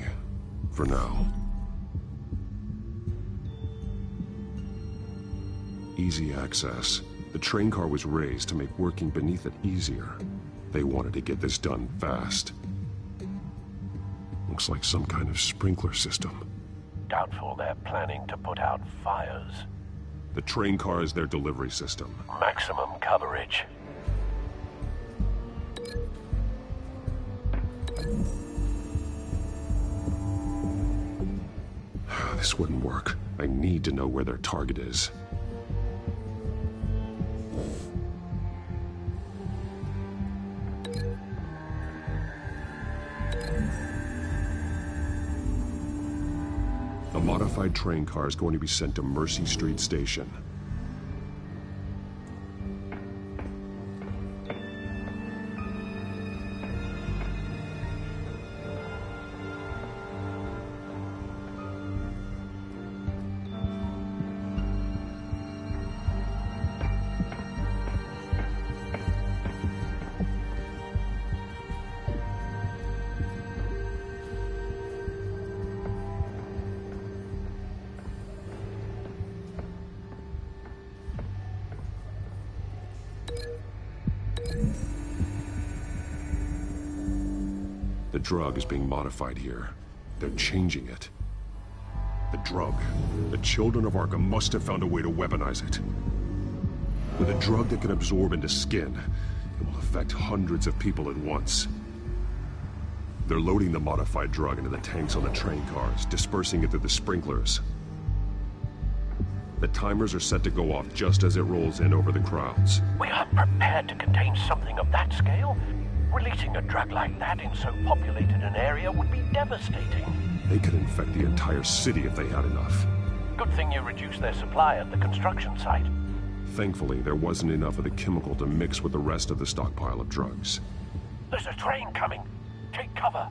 S2: For now. Easy access. The train car was raised to make working beneath it easier. They wanted to get this done fast. Looks like some kind of sprinkler system.
S11: Doubtful they're planning to put out fires.
S2: The train car is their delivery system.
S11: Maximum coverage.
S2: This wouldn't work. I need to know where their target is. A modified train car is going to be sent to Mercy Street Station. The drug is being modified here. They're changing it. The drug. The children of Arkham must have found a way to weaponize it. With a drug that can absorb into skin, it will affect hundreds of people at once. They're loading the modified drug into the tanks on the train cars, dispersing it through the sprinklers. The timers are set to go off just as it rolls in over the crowds.
S11: We aren't prepared to contain something of that scale. Releasing a drug like that in so populated an area would be devastating.
S2: They could infect the entire city if they had enough.
S11: Good thing you reduced their supply at the construction site.
S2: Thankfully, there wasn't enough of the chemical to mix with the rest of the stockpile of drugs.
S11: There's a train coming. Take cover.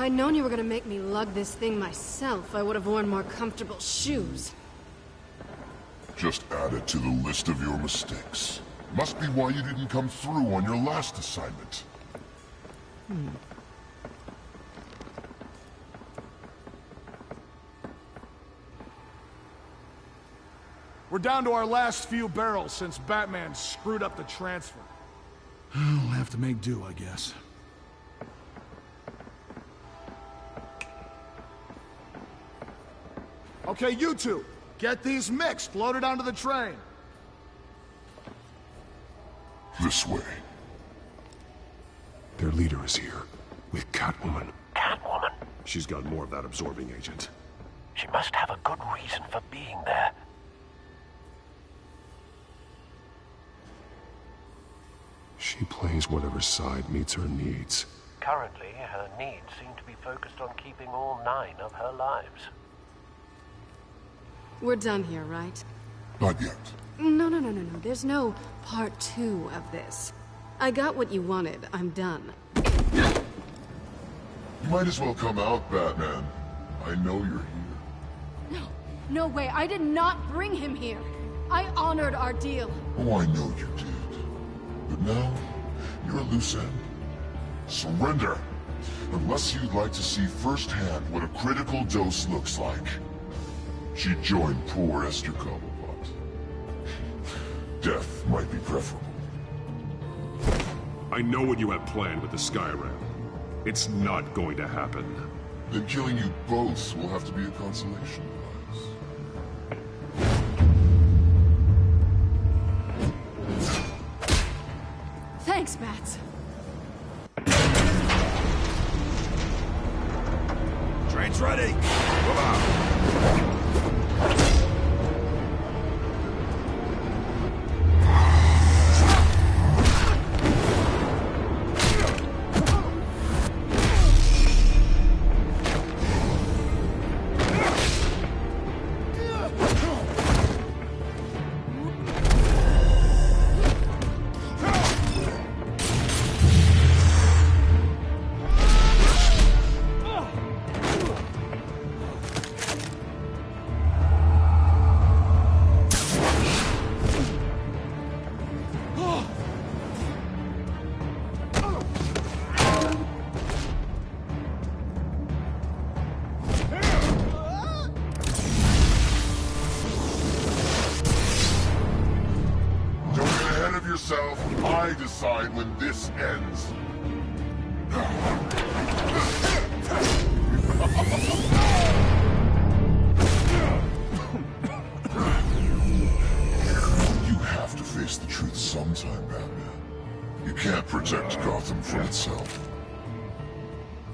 S3: I'd known you were gonna make me lug this thing myself, I would have worn more comfortable shoes.
S7: Just add it to the list of your mistakes. Must be why you didn't come through on your last assignment.
S23: We're down to our last few barrels since Batman screwed up the transfer. We'll have to make do, I guess. Okay, you two, get these mixed, loaded onto the train.
S7: This way.
S2: Their leader is here, with Catwoman.
S11: Catwoman?
S2: She's got more of that absorbing agent.
S11: She must have a good reason for being there.
S2: She plays whatever side meets her needs.
S11: Currently, her needs seem to be focused on keeping all 9 of her lives.
S3: We're done here, right?
S7: Not yet.
S3: No. There's no part 2 of this. I got what you wanted. I'm done.
S7: You might as well come out, Batman. I know you're here.
S3: No way. I did not bring him here. I honored our deal.
S7: Oh, I know you did. But now, you're a loose end. Surrender! Unless you'd like to see firsthand what a critical dose looks like. She joined poor Esther Cobblepot. Death might be preferable.
S2: I know what you have planned with the Skyrim. It's not going to happen.
S7: Then killing you both will have to be a consolation prize.
S3: Thanks, Bats.
S5: Train's ready! Move out!
S7: I decide when this ends. You have to face the truth sometime, Batman. You can't protect Gotham from itself.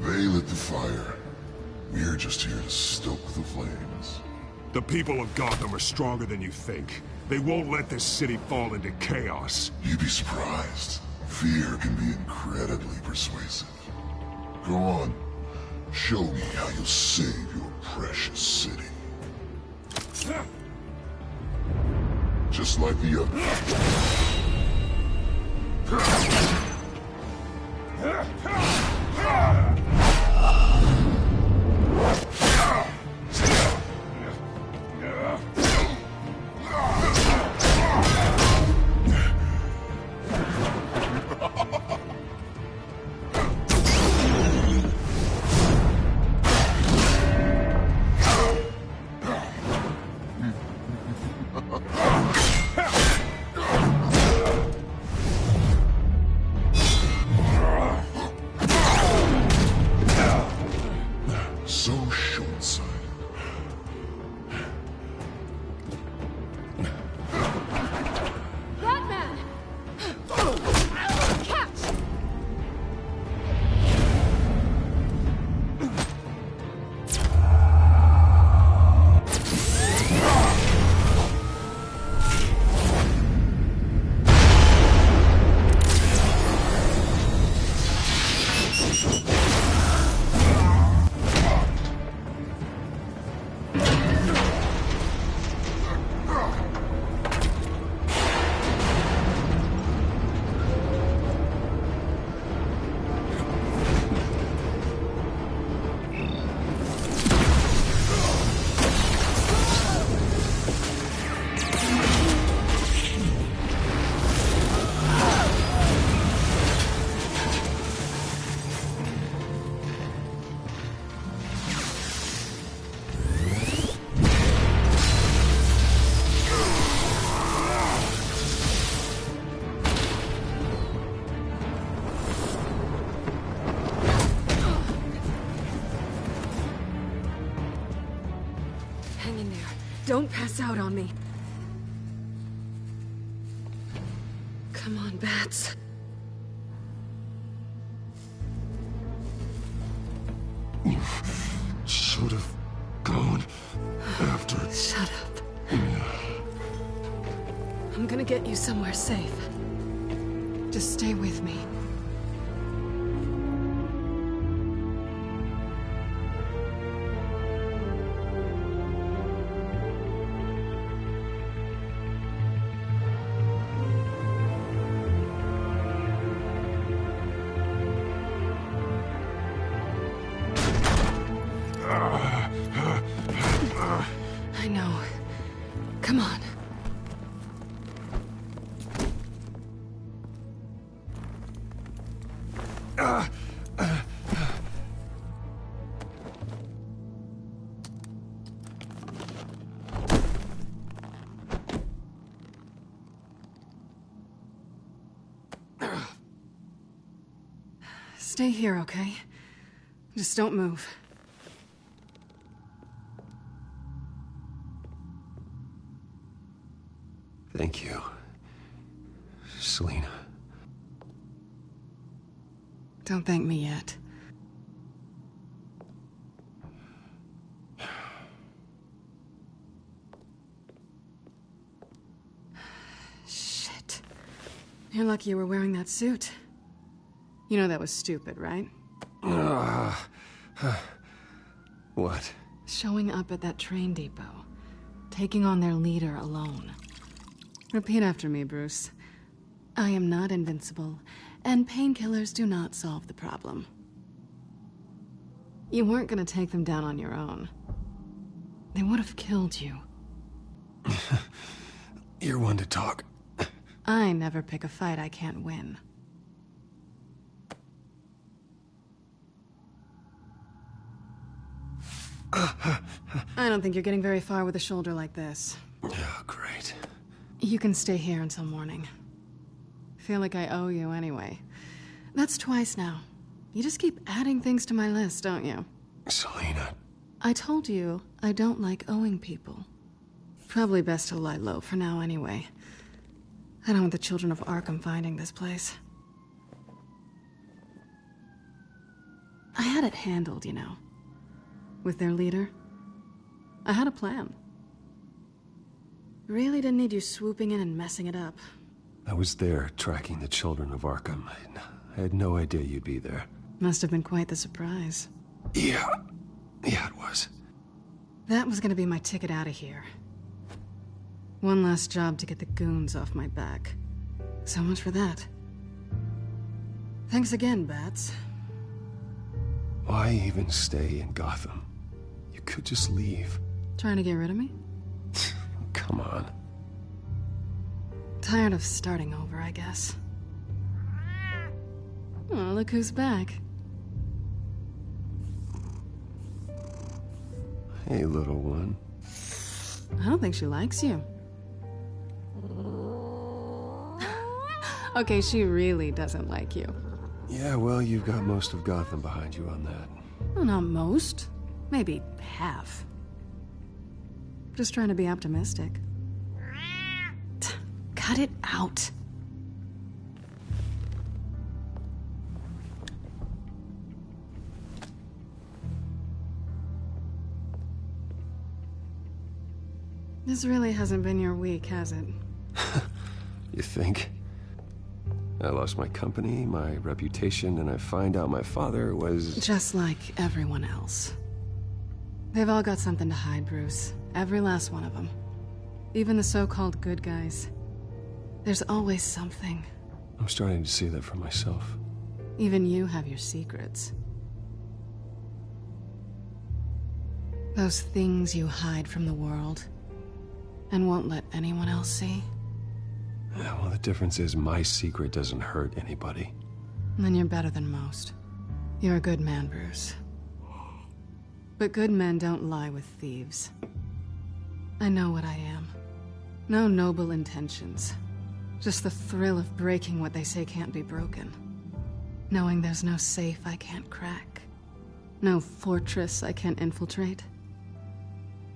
S7: They lit the fire. We're just here to stoke the flames.
S2: The people of Gotham are stronger than you think. They won't let this city fall into chaos.
S7: You'd be surprised. Fear can be incredibly persuasive. Go on. Show me how you'll save your precious city. Just like the others.
S3: Don't pass out on me. Come on, Bats.
S7: You should have gone after...
S3: Shut up. I'm gonna get you somewhere safe. Just stay with me. I know. Come on. Stay here, okay? Just don't move.
S2: Thank you, Selina.
S3: Don't thank me yet. Shit. You're lucky you were wearing that suit. You know that was stupid, right?
S2: What?
S3: Showing up at that train depot. Taking on their leader alone. Repeat after me, Bruce. I am not invincible, and painkillers do not solve the problem. You weren't gonna take them down on your own. They would have killed you.
S2: You're one to talk.
S3: I never pick a fight I can't win. I don't think you're getting very far with a shoulder like this.
S2: Oh, great.
S3: You can stay here until morning. Feel like I owe you anyway. That's twice now. You just keep adding things to my list, don't you?
S2: Selina.
S3: I told you I don't like owing people. Probably best to lie low for now anyway. I don't want the children of Arkham finding this place. I had it handled, you know. With their leader. I had a plan. Really didn't need you swooping in and messing it up.
S2: I was there tracking the children of Arkham. I had no idea you'd be there.
S3: Must have been quite the surprise.
S2: Yeah. Yeah, it was.
S3: That was gonna be my ticket out of here. One last job to get the goons off my back. So much for that. Thanks again, Bats.
S2: Why even stay in Gotham? You could just leave.
S3: Trying to get rid of me?
S2: Come on.
S3: Tired of starting over, I guess. Oh, look who's back.
S2: Hey, little one.
S3: I don't think she likes you. Okay, she really doesn't like you.
S2: Yeah, well, you've got most of Gotham behind you on that.
S3: Well, not most. Maybe half. Just trying to be optimistic. Cut it out. This really hasn't been your week, has it?
S2: You think? I lost my company, my reputation, and I find out my father was...
S3: Just like everyone else. They've all got something to hide, Bruce. Every last one of them. Even the so-called good guys. There's always something.
S2: I'm starting to see that for myself.
S3: Even you have your secrets. Those things you hide from the world and won't let anyone else see.
S2: Yeah, well, the difference is my secret doesn't hurt anybody.
S3: Then you're better than most. You're a good man, Bruce. But good men don't lie with thieves. I know what I am. No noble intentions. Just the thrill of breaking what they say can't be broken. Knowing there's no safe I can't crack. No fortress I can't infiltrate.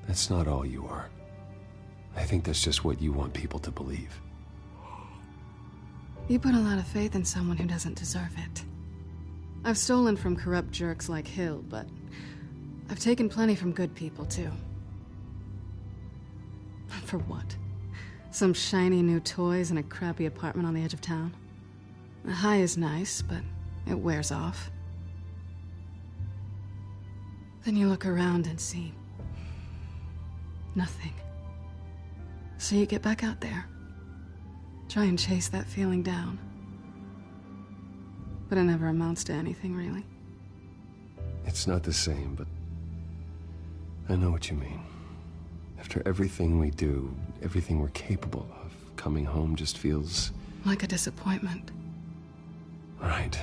S2: That's not all you are. I think that's just what you want people to believe.
S3: You put a lot of faith in someone who doesn't deserve it. I've stolen from corrupt jerks like Hill, but I've taken plenty from good people, too. For what? Some shiny new toys and a crappy apartment on the edge of town? The high is nice, but it wears off. Then you look around and see nothing. So you get back out there. Try and chase that feeling down. But it never amounts to anything, really.
S2: It's not the same, but I know what you mean. After everything we do, everything we're capable of, coming home just feels...
S3: like a disappointment.
S2: Right.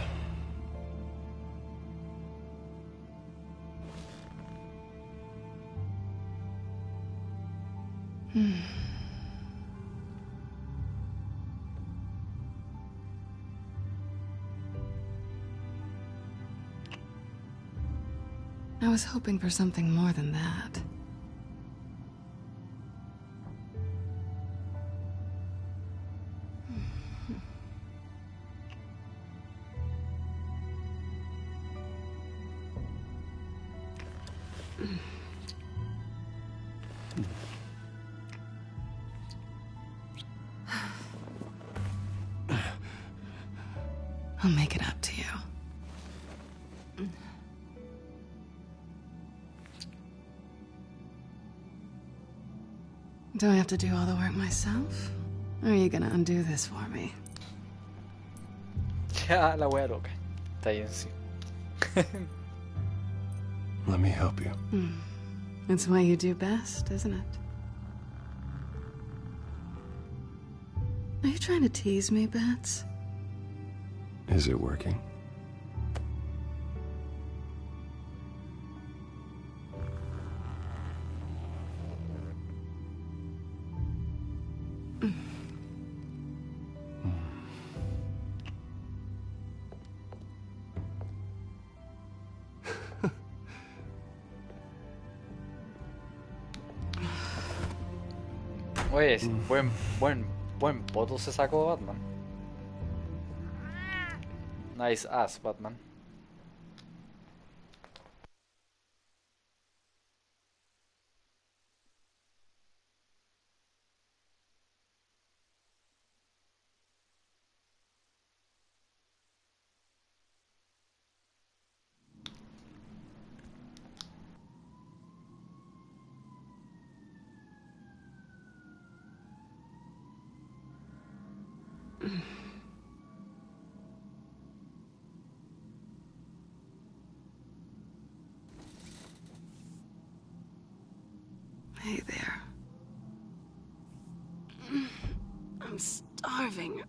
S3: I was hoping for something more than that. I'll make it up to you. Do I have to do all the work myself? Or are you gonna undo this for me?
S1: Ya, la wea loca. Está bien, sí.
S2: Let me help you.
S3: It's what you do best, isn't it? Are you trying to tease me, Bats?
S2: Is it working?
S1: Oye, buen poto se sacó Batman. Nice ass, Batman.
S3: Hey there. I'm starving.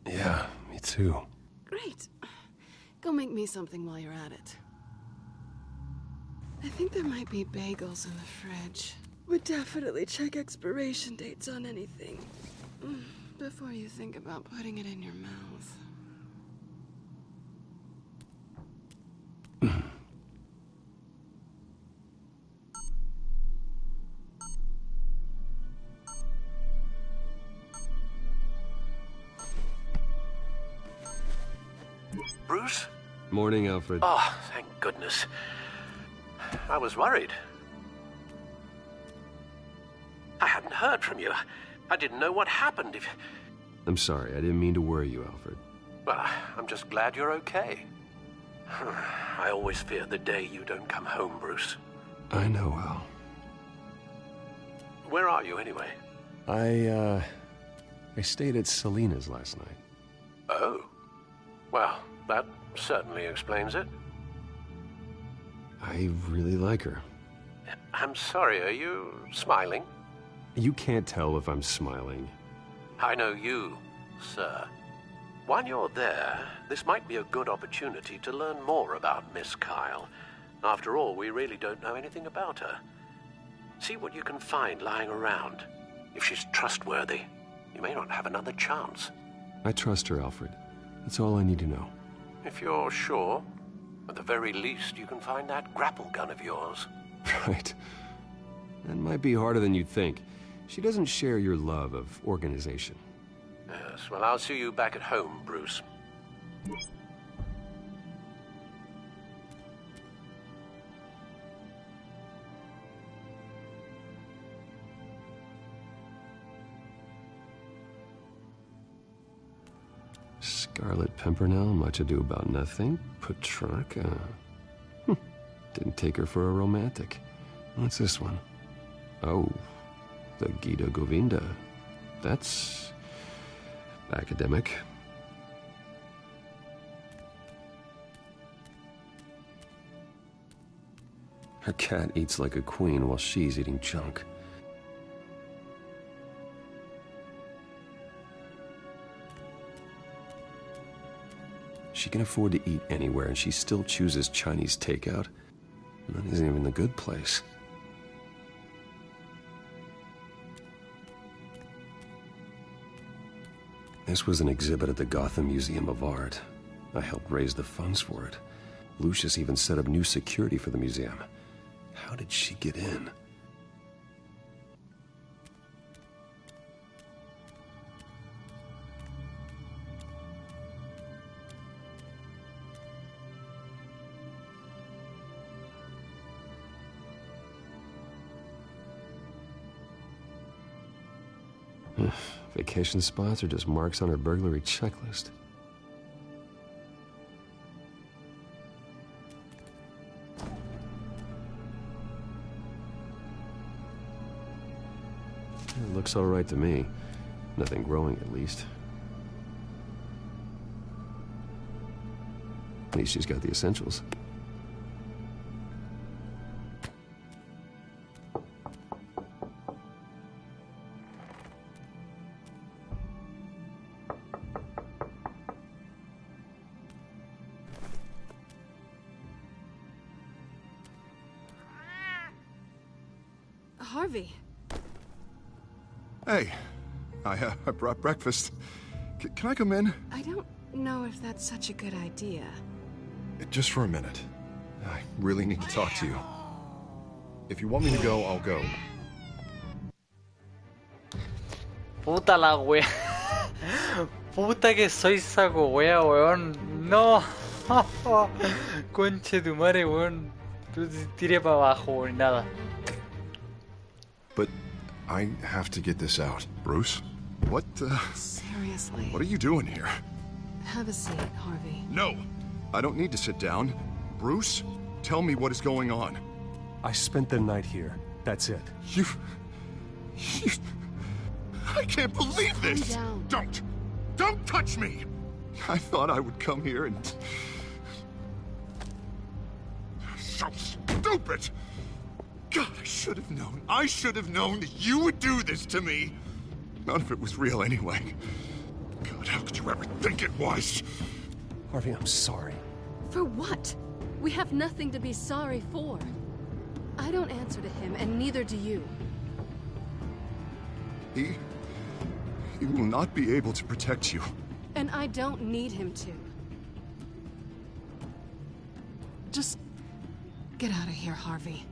S2: Yeah, me too.
S3: Great. Go make me something while you're at it. I think there might be bagels in the fridge. Would definitely check expiration dates on anything before you think about putting it in your mouth.
S11: Bruce?
S2: Morning, Alfred.
S11: Oh, thank goodness. I was worried. I hadn't heard from you. I didn't know what happened.
S2: I'm sorry, I didn't mean to worry you, Alfred.
S11: Well, I'm just glad you're okay. I always fear the day you don't come home, Bruce.
S2: I know, Al.
S11: Where are you, anyway?
S2: I stayed at Selena's last night.
S11: Oh. Well, that certainly explains it.
S2: I really like her.
S11: I'm sorry, are you smiling?
S2: You can't tell if I'm smiling.
S11: I know you, sir. While you're there, this might be a good opportunity to learn more about Miss Kyle. After all, we really don't know anything about her. See what you can find lying around. If she's trustworthy, you may not have another chance.
S2: I trust her, Alfred. That's all I need to know.
S11: If you're sure. At the very least, you can find that grapple gun of yours.
S2: Right. That might be harder than you'd think. She doesn't share your love of organization.
S11: Yes, well, I'll see you back at home, Bruce.
S2: Scarlet Pimpernel, much ado about nothing. Petrarca. Didn't take her for a romantic. What's this one? Oh, the Gita Govinda. That's academic. Her cat eats like a queen while she's eating junk. She can afford to eat anywhere, and she still chooses Chinese takeout. And that isn't even the good place. This was an exhibit at the Gotham Museum of Art. I helped raise the funds for it. Lucius even set up new security for the museum. How did she get in? Vacation spots are just marks on her burglary checklist. It looks all right to me. Nothing growing, at least. At least she's got the essentials.
S3: Harvey.
S5: Hey, I brought breakfast. Can I come in?
S3: I don't know if that's such a good idea.
S5: Just for a minute. I really need to talk to you. If you want me to go, I'll go.
S1: Puta la wea. Puta que soy saco wea, weón. No. Conche tu madre, weón. Tiré para abajo, weón, nada.
S5: But I have to get this out. Bruce? What,
S3: Seriously.
S5: What are you doing here?
S3: Have a seat, Harvey.
S5: No! I don't need to sit down. Bruce, tell me what is going on.
S2: I spent the night here. That's it.
S5: You... I can't believe this!
S3: Calm down.
S5: Don't touch me! I thought I would come here and... So stupid! God, I should have known. I should have known that you would do this to me. None of it was real anyway. God, how could you ever think it was?
S2: Harvey, I'm sorry.
S3: For what? We have nothing to be sorry for. I don't answer to him, and neither do you.
S5: He will not be able to protect you.
S3: And I don't need him to. Just get out of here, Harvey.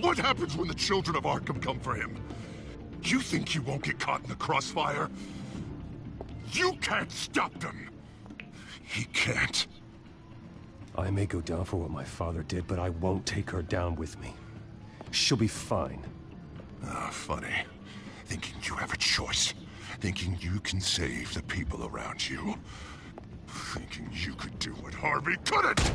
S5: What happens when the children of Arkham come for him? You think he won't get caught in the crossfire? You can't stop them! He can't.
S2: I may go down for what my father did, but I won't take her down with me. She'll be fine.
S5: Ah, funny. Thinking you have a choice. Thinking you can save the people around you. Thinking you could do what Harvey couldn't!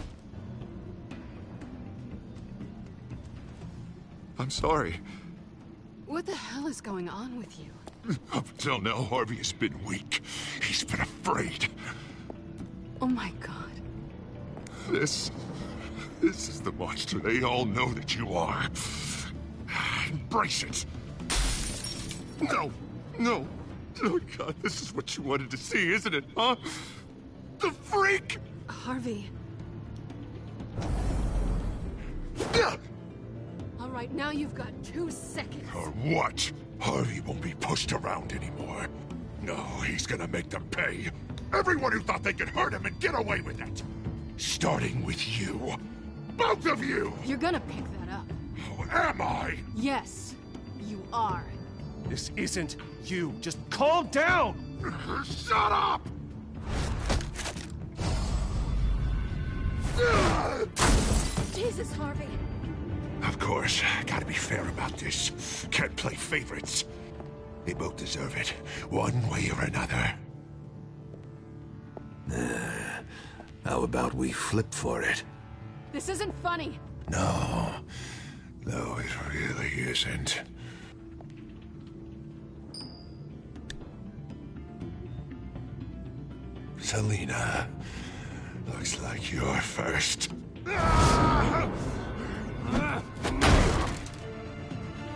S5: I'm sorry.
S3: What the hell is going on with you?
S5: Up until now, Harvey has been weak. He's been afraid.
S3: Oh my God.
S5: This is the monster they all know that you are. Embrace it. No. Oh God, this is what you wanted to see, isn't it, huh? The freak!
S3: Harvey. All right, now you've got 2 seconds.
S5: Or what? Harvey won't be pushed around anymore. No, he's gonna make them pay. Everyone who thought they could hurt him and get away with it.
S7: Starting with you. Both of you!
S3: You're gonna pick that up.
S7: Who am I?
S3: Yes, you are.
S9: This isn't you. Just calm down!
S7: Shut up!
S3: Jesus, Harvey.
S7: Of course, gotta be fair about this. Can't play favorites. They both deserve it, one way or another. How about we flip for it?
S3: This isn't funny.
S7: No, it really isn't. Selina, looks like you're first.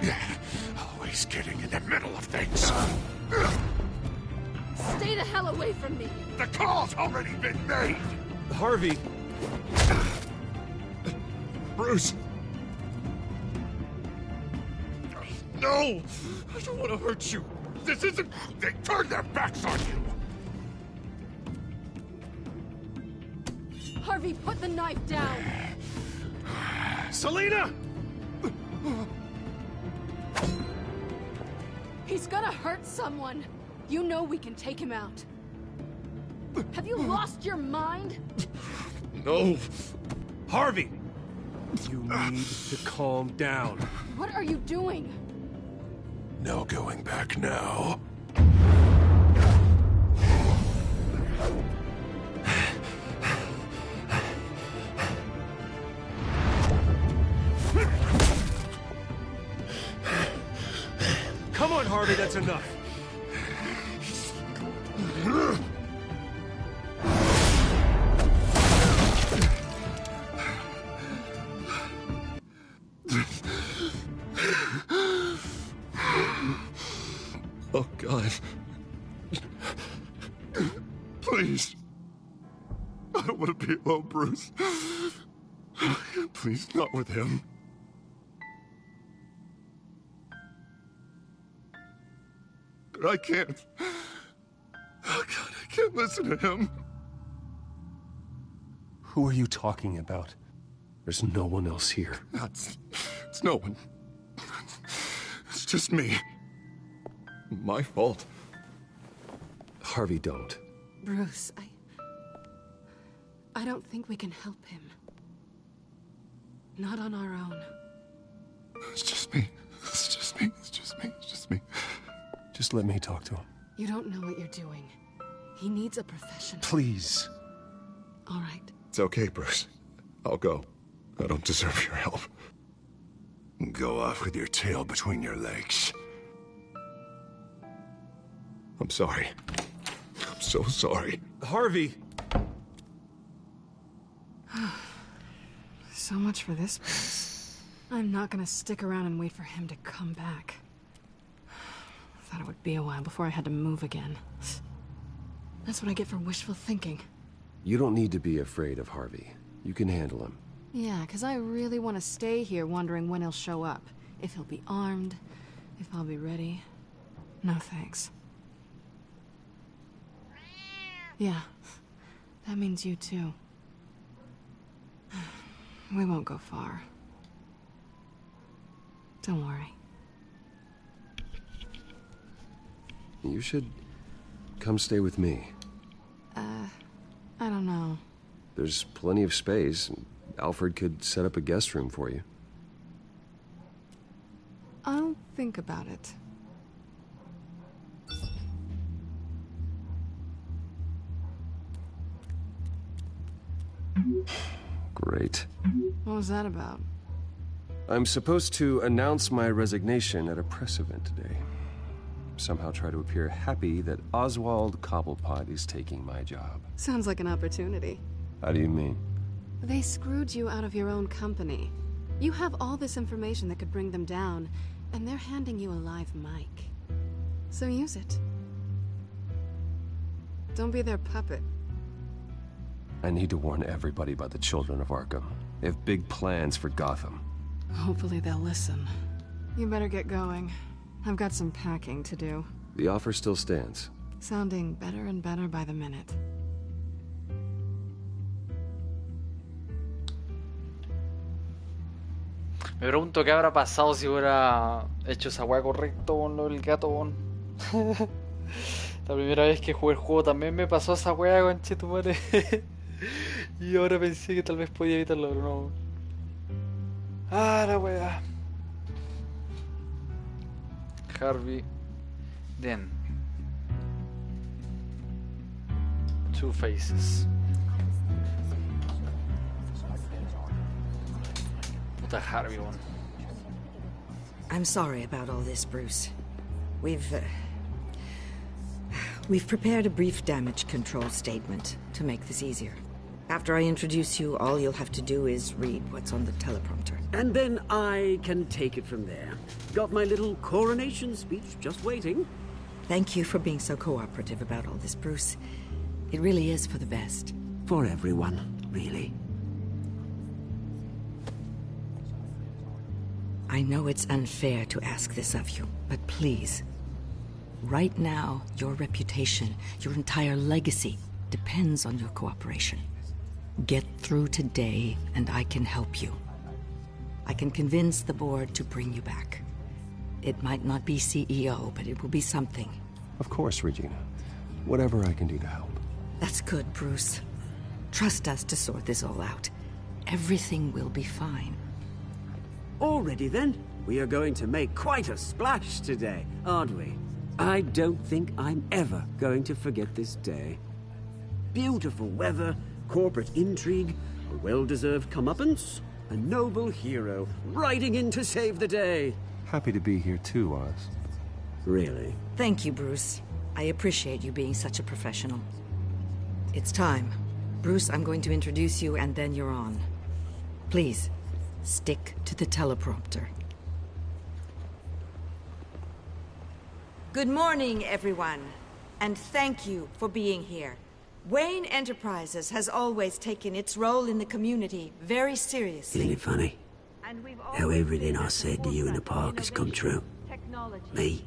S7: Yeah, always getting in the middle of things.
S3: Stay the hell away from me.
S7: The call's already been made.
S9: Harvey.
S7: Bruce.
S9: No! I don't want to hurt you.
S7: This isn't... They turned their backs on you.
S3: Harvey, put the knife down.
S9: Selina!
S3: He's gonna hurt someone. You know we can take him out. Have you lost your mind?
S9: No. Harvey! You need to calm down.
S3: What are you doing?
S7: No going back now.
S9: Come on, Harvey, that's enough.
S7: Oh, God. Please. I don't want to be alone, Bruce. Please, not with him. But I can't. Oh, God, I can't listen to him.
S9: Who are you talking about? There's no one else here.
S7: It's no one. It's just me. My fault.
S9: Harvey, don't.
S3: Bruce, I don't think we can help him. Not on our own.
S7: It's just me. It's just me. It's just me. It's just me.
S9: Just let me talk to him.
S3: You don't know what you're doing. He needs a professional.
S9: Please.
S3: All right.
S7: It's okay, Bruce. I'll go. I don't deserve your help. Go off with your tail between your legs. I'm sorry. I'm so sorry.
S9: Harvey!
S3: So much for this place. I'm not gonna stick around and wait for him to come back. Thought it would be a while before I had to move again. That's what I get for wishful thinking.
S2: You don't need to be afraid of Harvey. You can handle him.
S3: Yeah, because I really want to stay here wondering when he'll show up. If he'll be armed, if I'll be ready. No thanks. Yeah, that means you too. We won't go far. Don't worry.
S2: You should come stay with me.
S3: I don't know.
S2: There's plenty of space. Alfred could set up a guest room for you.
S3: I'll think about it.
S2: Great.
S3: What was that about?
S2: I'm supposed to announce my resignation at a press event today. Somehow try to appear happy that Oswald Cobblepot is taking my job.
S3: Sounds like an opportunity.
S2: How do you mean?
S3: They screwed you out of your own company. You have all this information that could bring them down, and they're handing you a live mic. So use it. Don't be their puppet.
S2: I need to warn everybody about the Children of Arkham. They have big plans for Gotham.
S3: Hopefully they'll listen. You better get going. I've got some packing to do.
S2: The offer still stands.
S3: Sounding better and better by the minute.
S1: Me pregunto qué habrá pasado si hubiera hecho esa weá correcto con lo del gato, weón. La primera vez que jugué el juego también me pasó esa weá, conchetumare. Y ahora pensé que tal vez podía evitarlo, pero no. Ah, la weá. Harvey Dent. Two Faces. Puta Harvey, weón.
S17: I'm sorry about all this, Bruce. We've prepared a brief damage control statement to make this easier. After I introduce you, all you'll have to do is read what's on the teleprompter.
S15: And then I can take it from there. Got my little coronation speech just waiting.
S17: Thank you for being so cooperative about all this, Bruce. It really is for the best.
S15: For everyone, really.
S17: I know it's unfair to ask this of you, but please. Right now, your reputation, your entire legacy, depends on your cooperation. Get through today, and I can help you. I can convince the board to bring you back. It might not be CEO, but it will be something.
S2: Of course, Regina. Whatever I can do to help.
S17: That's good, Bruce. Trust us to sort this all out. Everything will be fine.
S15: Already then, we are going to make quite a splash today, aren't we? I don't think I'm ever going to forget this day. Beautiful weather, corporate intrigue, a well-deserved comeuppance, a noble hero riding in to save the day.
S2: Happy to be here too, Oz.
S15: Really?
S17: Thank you, Bruce. I appreciate you being such a professional. It's time. Bruce, I'm going to introduce you and then you're on. Please, stick to the teleprompter. Good morning, everyone, and thank you for being here. Wayne Enterprises has always taken its role in the community very seriously.
S15: Isn't it funny? How everything I said to you in the park has come true. Me,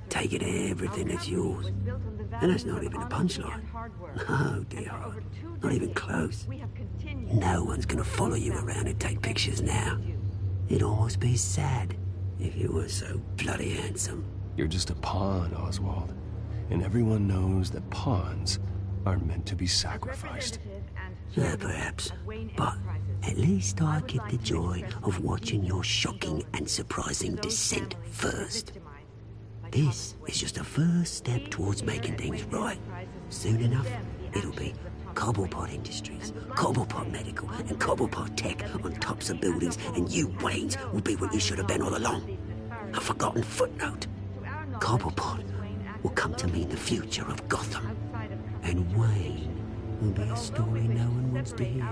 S15: taking everything that's yours. And that's not even a punchline. Oh dear, not even close. No one's gonna follow you around and take pictures now. It'd almost be sad if you were so bloody handsome.
S2: You're just a pawn, Oswald. And everyone knows that pawns are meant to be sacrificed.
S15: Yeah, perhaps. But at least I get the joy of watching your shocking and surprising descent first. This is just a first step towards making things right. Soon enough, it'll be Cobblepot Industries, Cobblepot Medical, and Cobblepot Tech on tops of buildings, and you, Waynes, will be what you should have been all along. A forgotten footnote. Cobblepot will come to mean the future of Gotham. And Wayne will be a story no one wants to hear.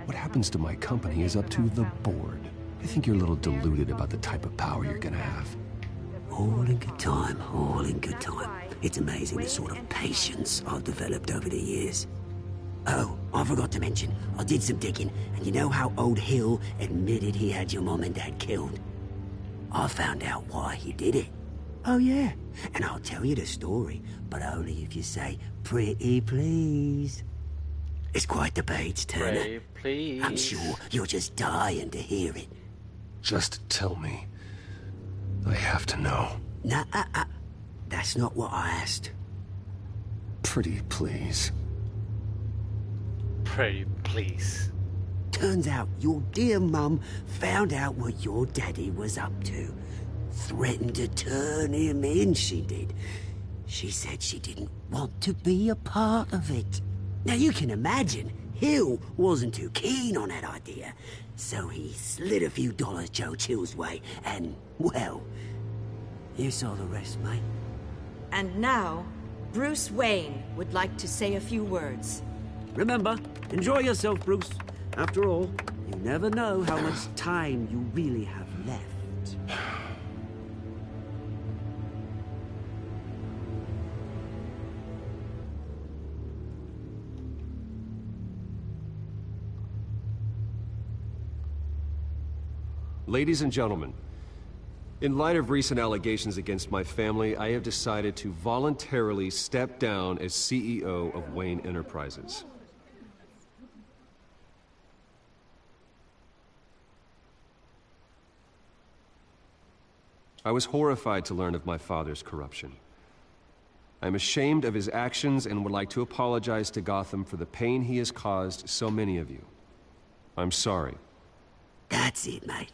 S2: What happens to my company is up to the board. I think you're a little deluded about the type of power you're gonna have.
S15: All in good time, all in good time. It's amazing the sort of patience I've developed over the years. Oh, I forgot to mention, I did some digging, and you know how old Hill admitted he had your mom and dad killed? I found out why he did it. Oh yeah, and I'll tell you the story, but only if you say, pretty please. It's quite the page turner.
S1: Pretty please.
S15: I'm sure you're just dying to hear it.
S2: Just tell me. I have to know.
S15: Nah, that's not what I asked.
S2: Pretty please.
S1: Pretty please.
S15: Turns out your dear mum found out what your daddy was up to. Threatened to turn him in, she did. She said she didn't want to be a part of it. Now you can imagine, Hill wasn't too keen on that idea. So he slid a few dollars Joe Chill's way, and, well, you saw the rest, mate.
S17: And now, Bruce Wayne would like to say a few words.
S15: Remember, enjoy yourself, Bruce. After all, you never know how much time you really have left.
S2: Ladies and gentlemen, in light of recent allegations against my family, I have decided to voluntarily step down as CEO of Wayne Enterprises. I was horrified to learn of my father's corruption. I'm ashamed of his actions and would like to apologize to Gotham for the pain he has caused so many of you. I'm sorry.
S15: That's it, mate.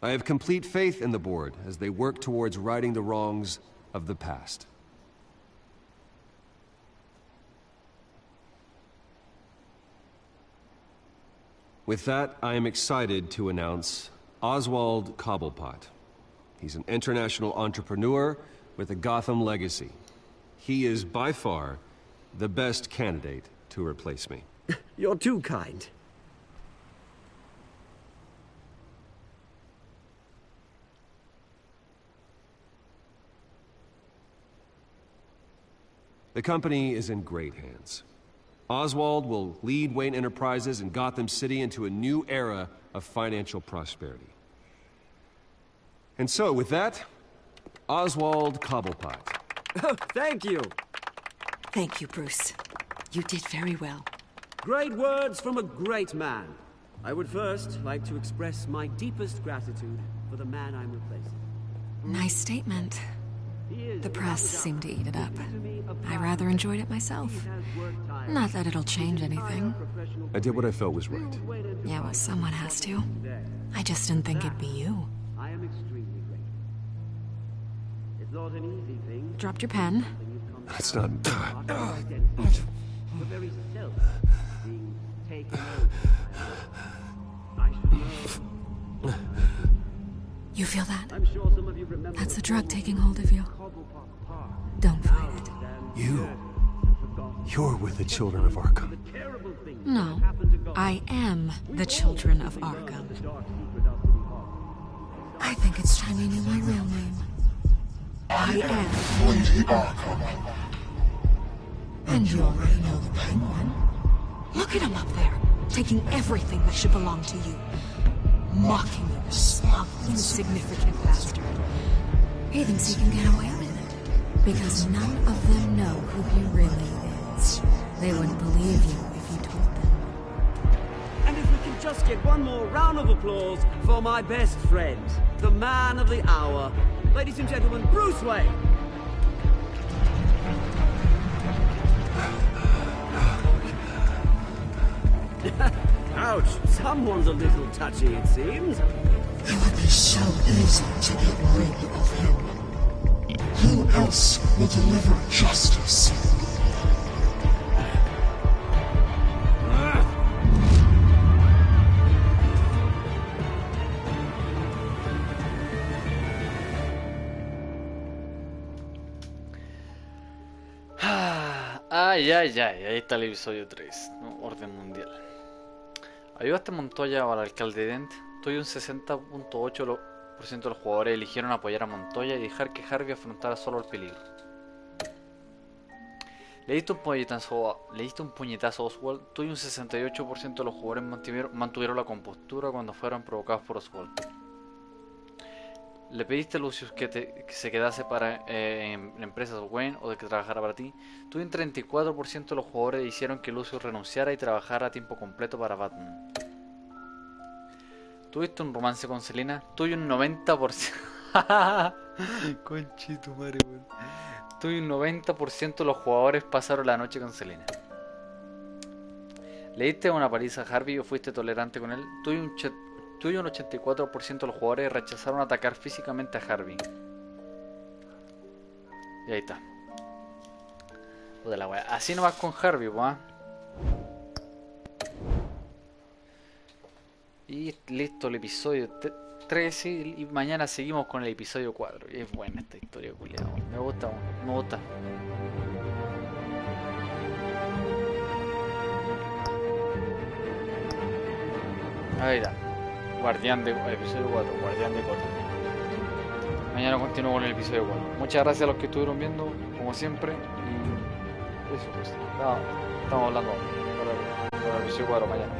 S2: I have complete faith in the board as they work towards righting the wrongs of the past. With that, I am excited to announce Oswald Cobblepot. He's an international entrepreneur with a Gotham legacy. He is by far the best candidate to replace me.
S15: You're too kind.
S2: The company is in great hands. Oswald will lead Wayne Enterprises and Gotham City into a new era of financial prosperity. And so, with that, Oswald Cobblepot.
S15: Oh, thank you.
S4: Thank you, Bruce. You did very well.
S15: Great words from a great man. I would first like to express my deepest gratitude for the man I'm replacing.
S22: Nice statement. The press seemed to eat it up. I rather enjoyed it myself. Not that it'll change anything.
S2: I did what I felt was right.
S22: Yeah, well, someone has to. I just didn't think it'd be you.
S15: I am extremely grateful. It's not an easy thing.
S22: Dropped your pen.
S2: That's not...
S15: The very self being taken over. I should know.
S22: You feel that?
S15: I'm sure some of you remember.
S22: That's the drug taking hold of you. Don't fight it.
S2: You're with the children of Arkham.
S22: No, I am the children of Arkham. I think it's time you knew my real name. I am
S7: Lady Arkham.
S22: And you already know the Penguin. Look at him up there, taking everything that should belong to you. Mocking you, smug, insignificant bastard. He thinks he can get away with it, because none of them know who he really is. They wouldn't believe you if you told them.
S15: And if we can just get one more round of applause for my best friend, the man of the hour, ladies and gentlemen, Bruce Wayne. Ouch, someone's a little touchy, it seems.
S7: It would be so easy to get rid of him. Who else will deliver justice?
S1: Ay, ahí está el episodio 3, ¿no? Orden mundial. Ayudaste a Montoya o al alcalde Dent. Tuve un 60.8% de los jugadores eligieron apoyar a Montoya y dejar que Harvey afrontara solo el peligro. Le diste un puñetazo a Oswald. Tuve un 68% de los jugadores mantuvieron la compostura cuando fueron provocados por Oswald. Le pediste a Lucius que se quedase en la empresa de Wayne o de que trabajara para ti. Tuve un 34% de los jugadores hicieron que Lucius renunciara y trabajara a tiempo completo para Batman. ¿Tuviste un romance con Selina? Tuve un 90%. Conchito madre, weón. Tuve un 90% de los jugadores pasaron la noche con Selina. ¿Le diste una paliza a Harvey o fuiste tolerante con él? Tuve un 84% de los jugadores rechazaron atacar físicamente a Harvey. Y ahí está. Puta la wea. Así nomás con Harvey, ¿eh? Y listo el episodio 13 y mañana seguimos con el episodio 4. Y es buena esta historia, culiado. Me gusta, me gusta. Ahí está. Guardián de episodio 4, Guardián de Gotham. Mañana continúo con el episodio 4. Muchas gracias a los que estuvieron viendo, como siempre. Y eso pues. Estamos hablando para el episodio 4 mañana.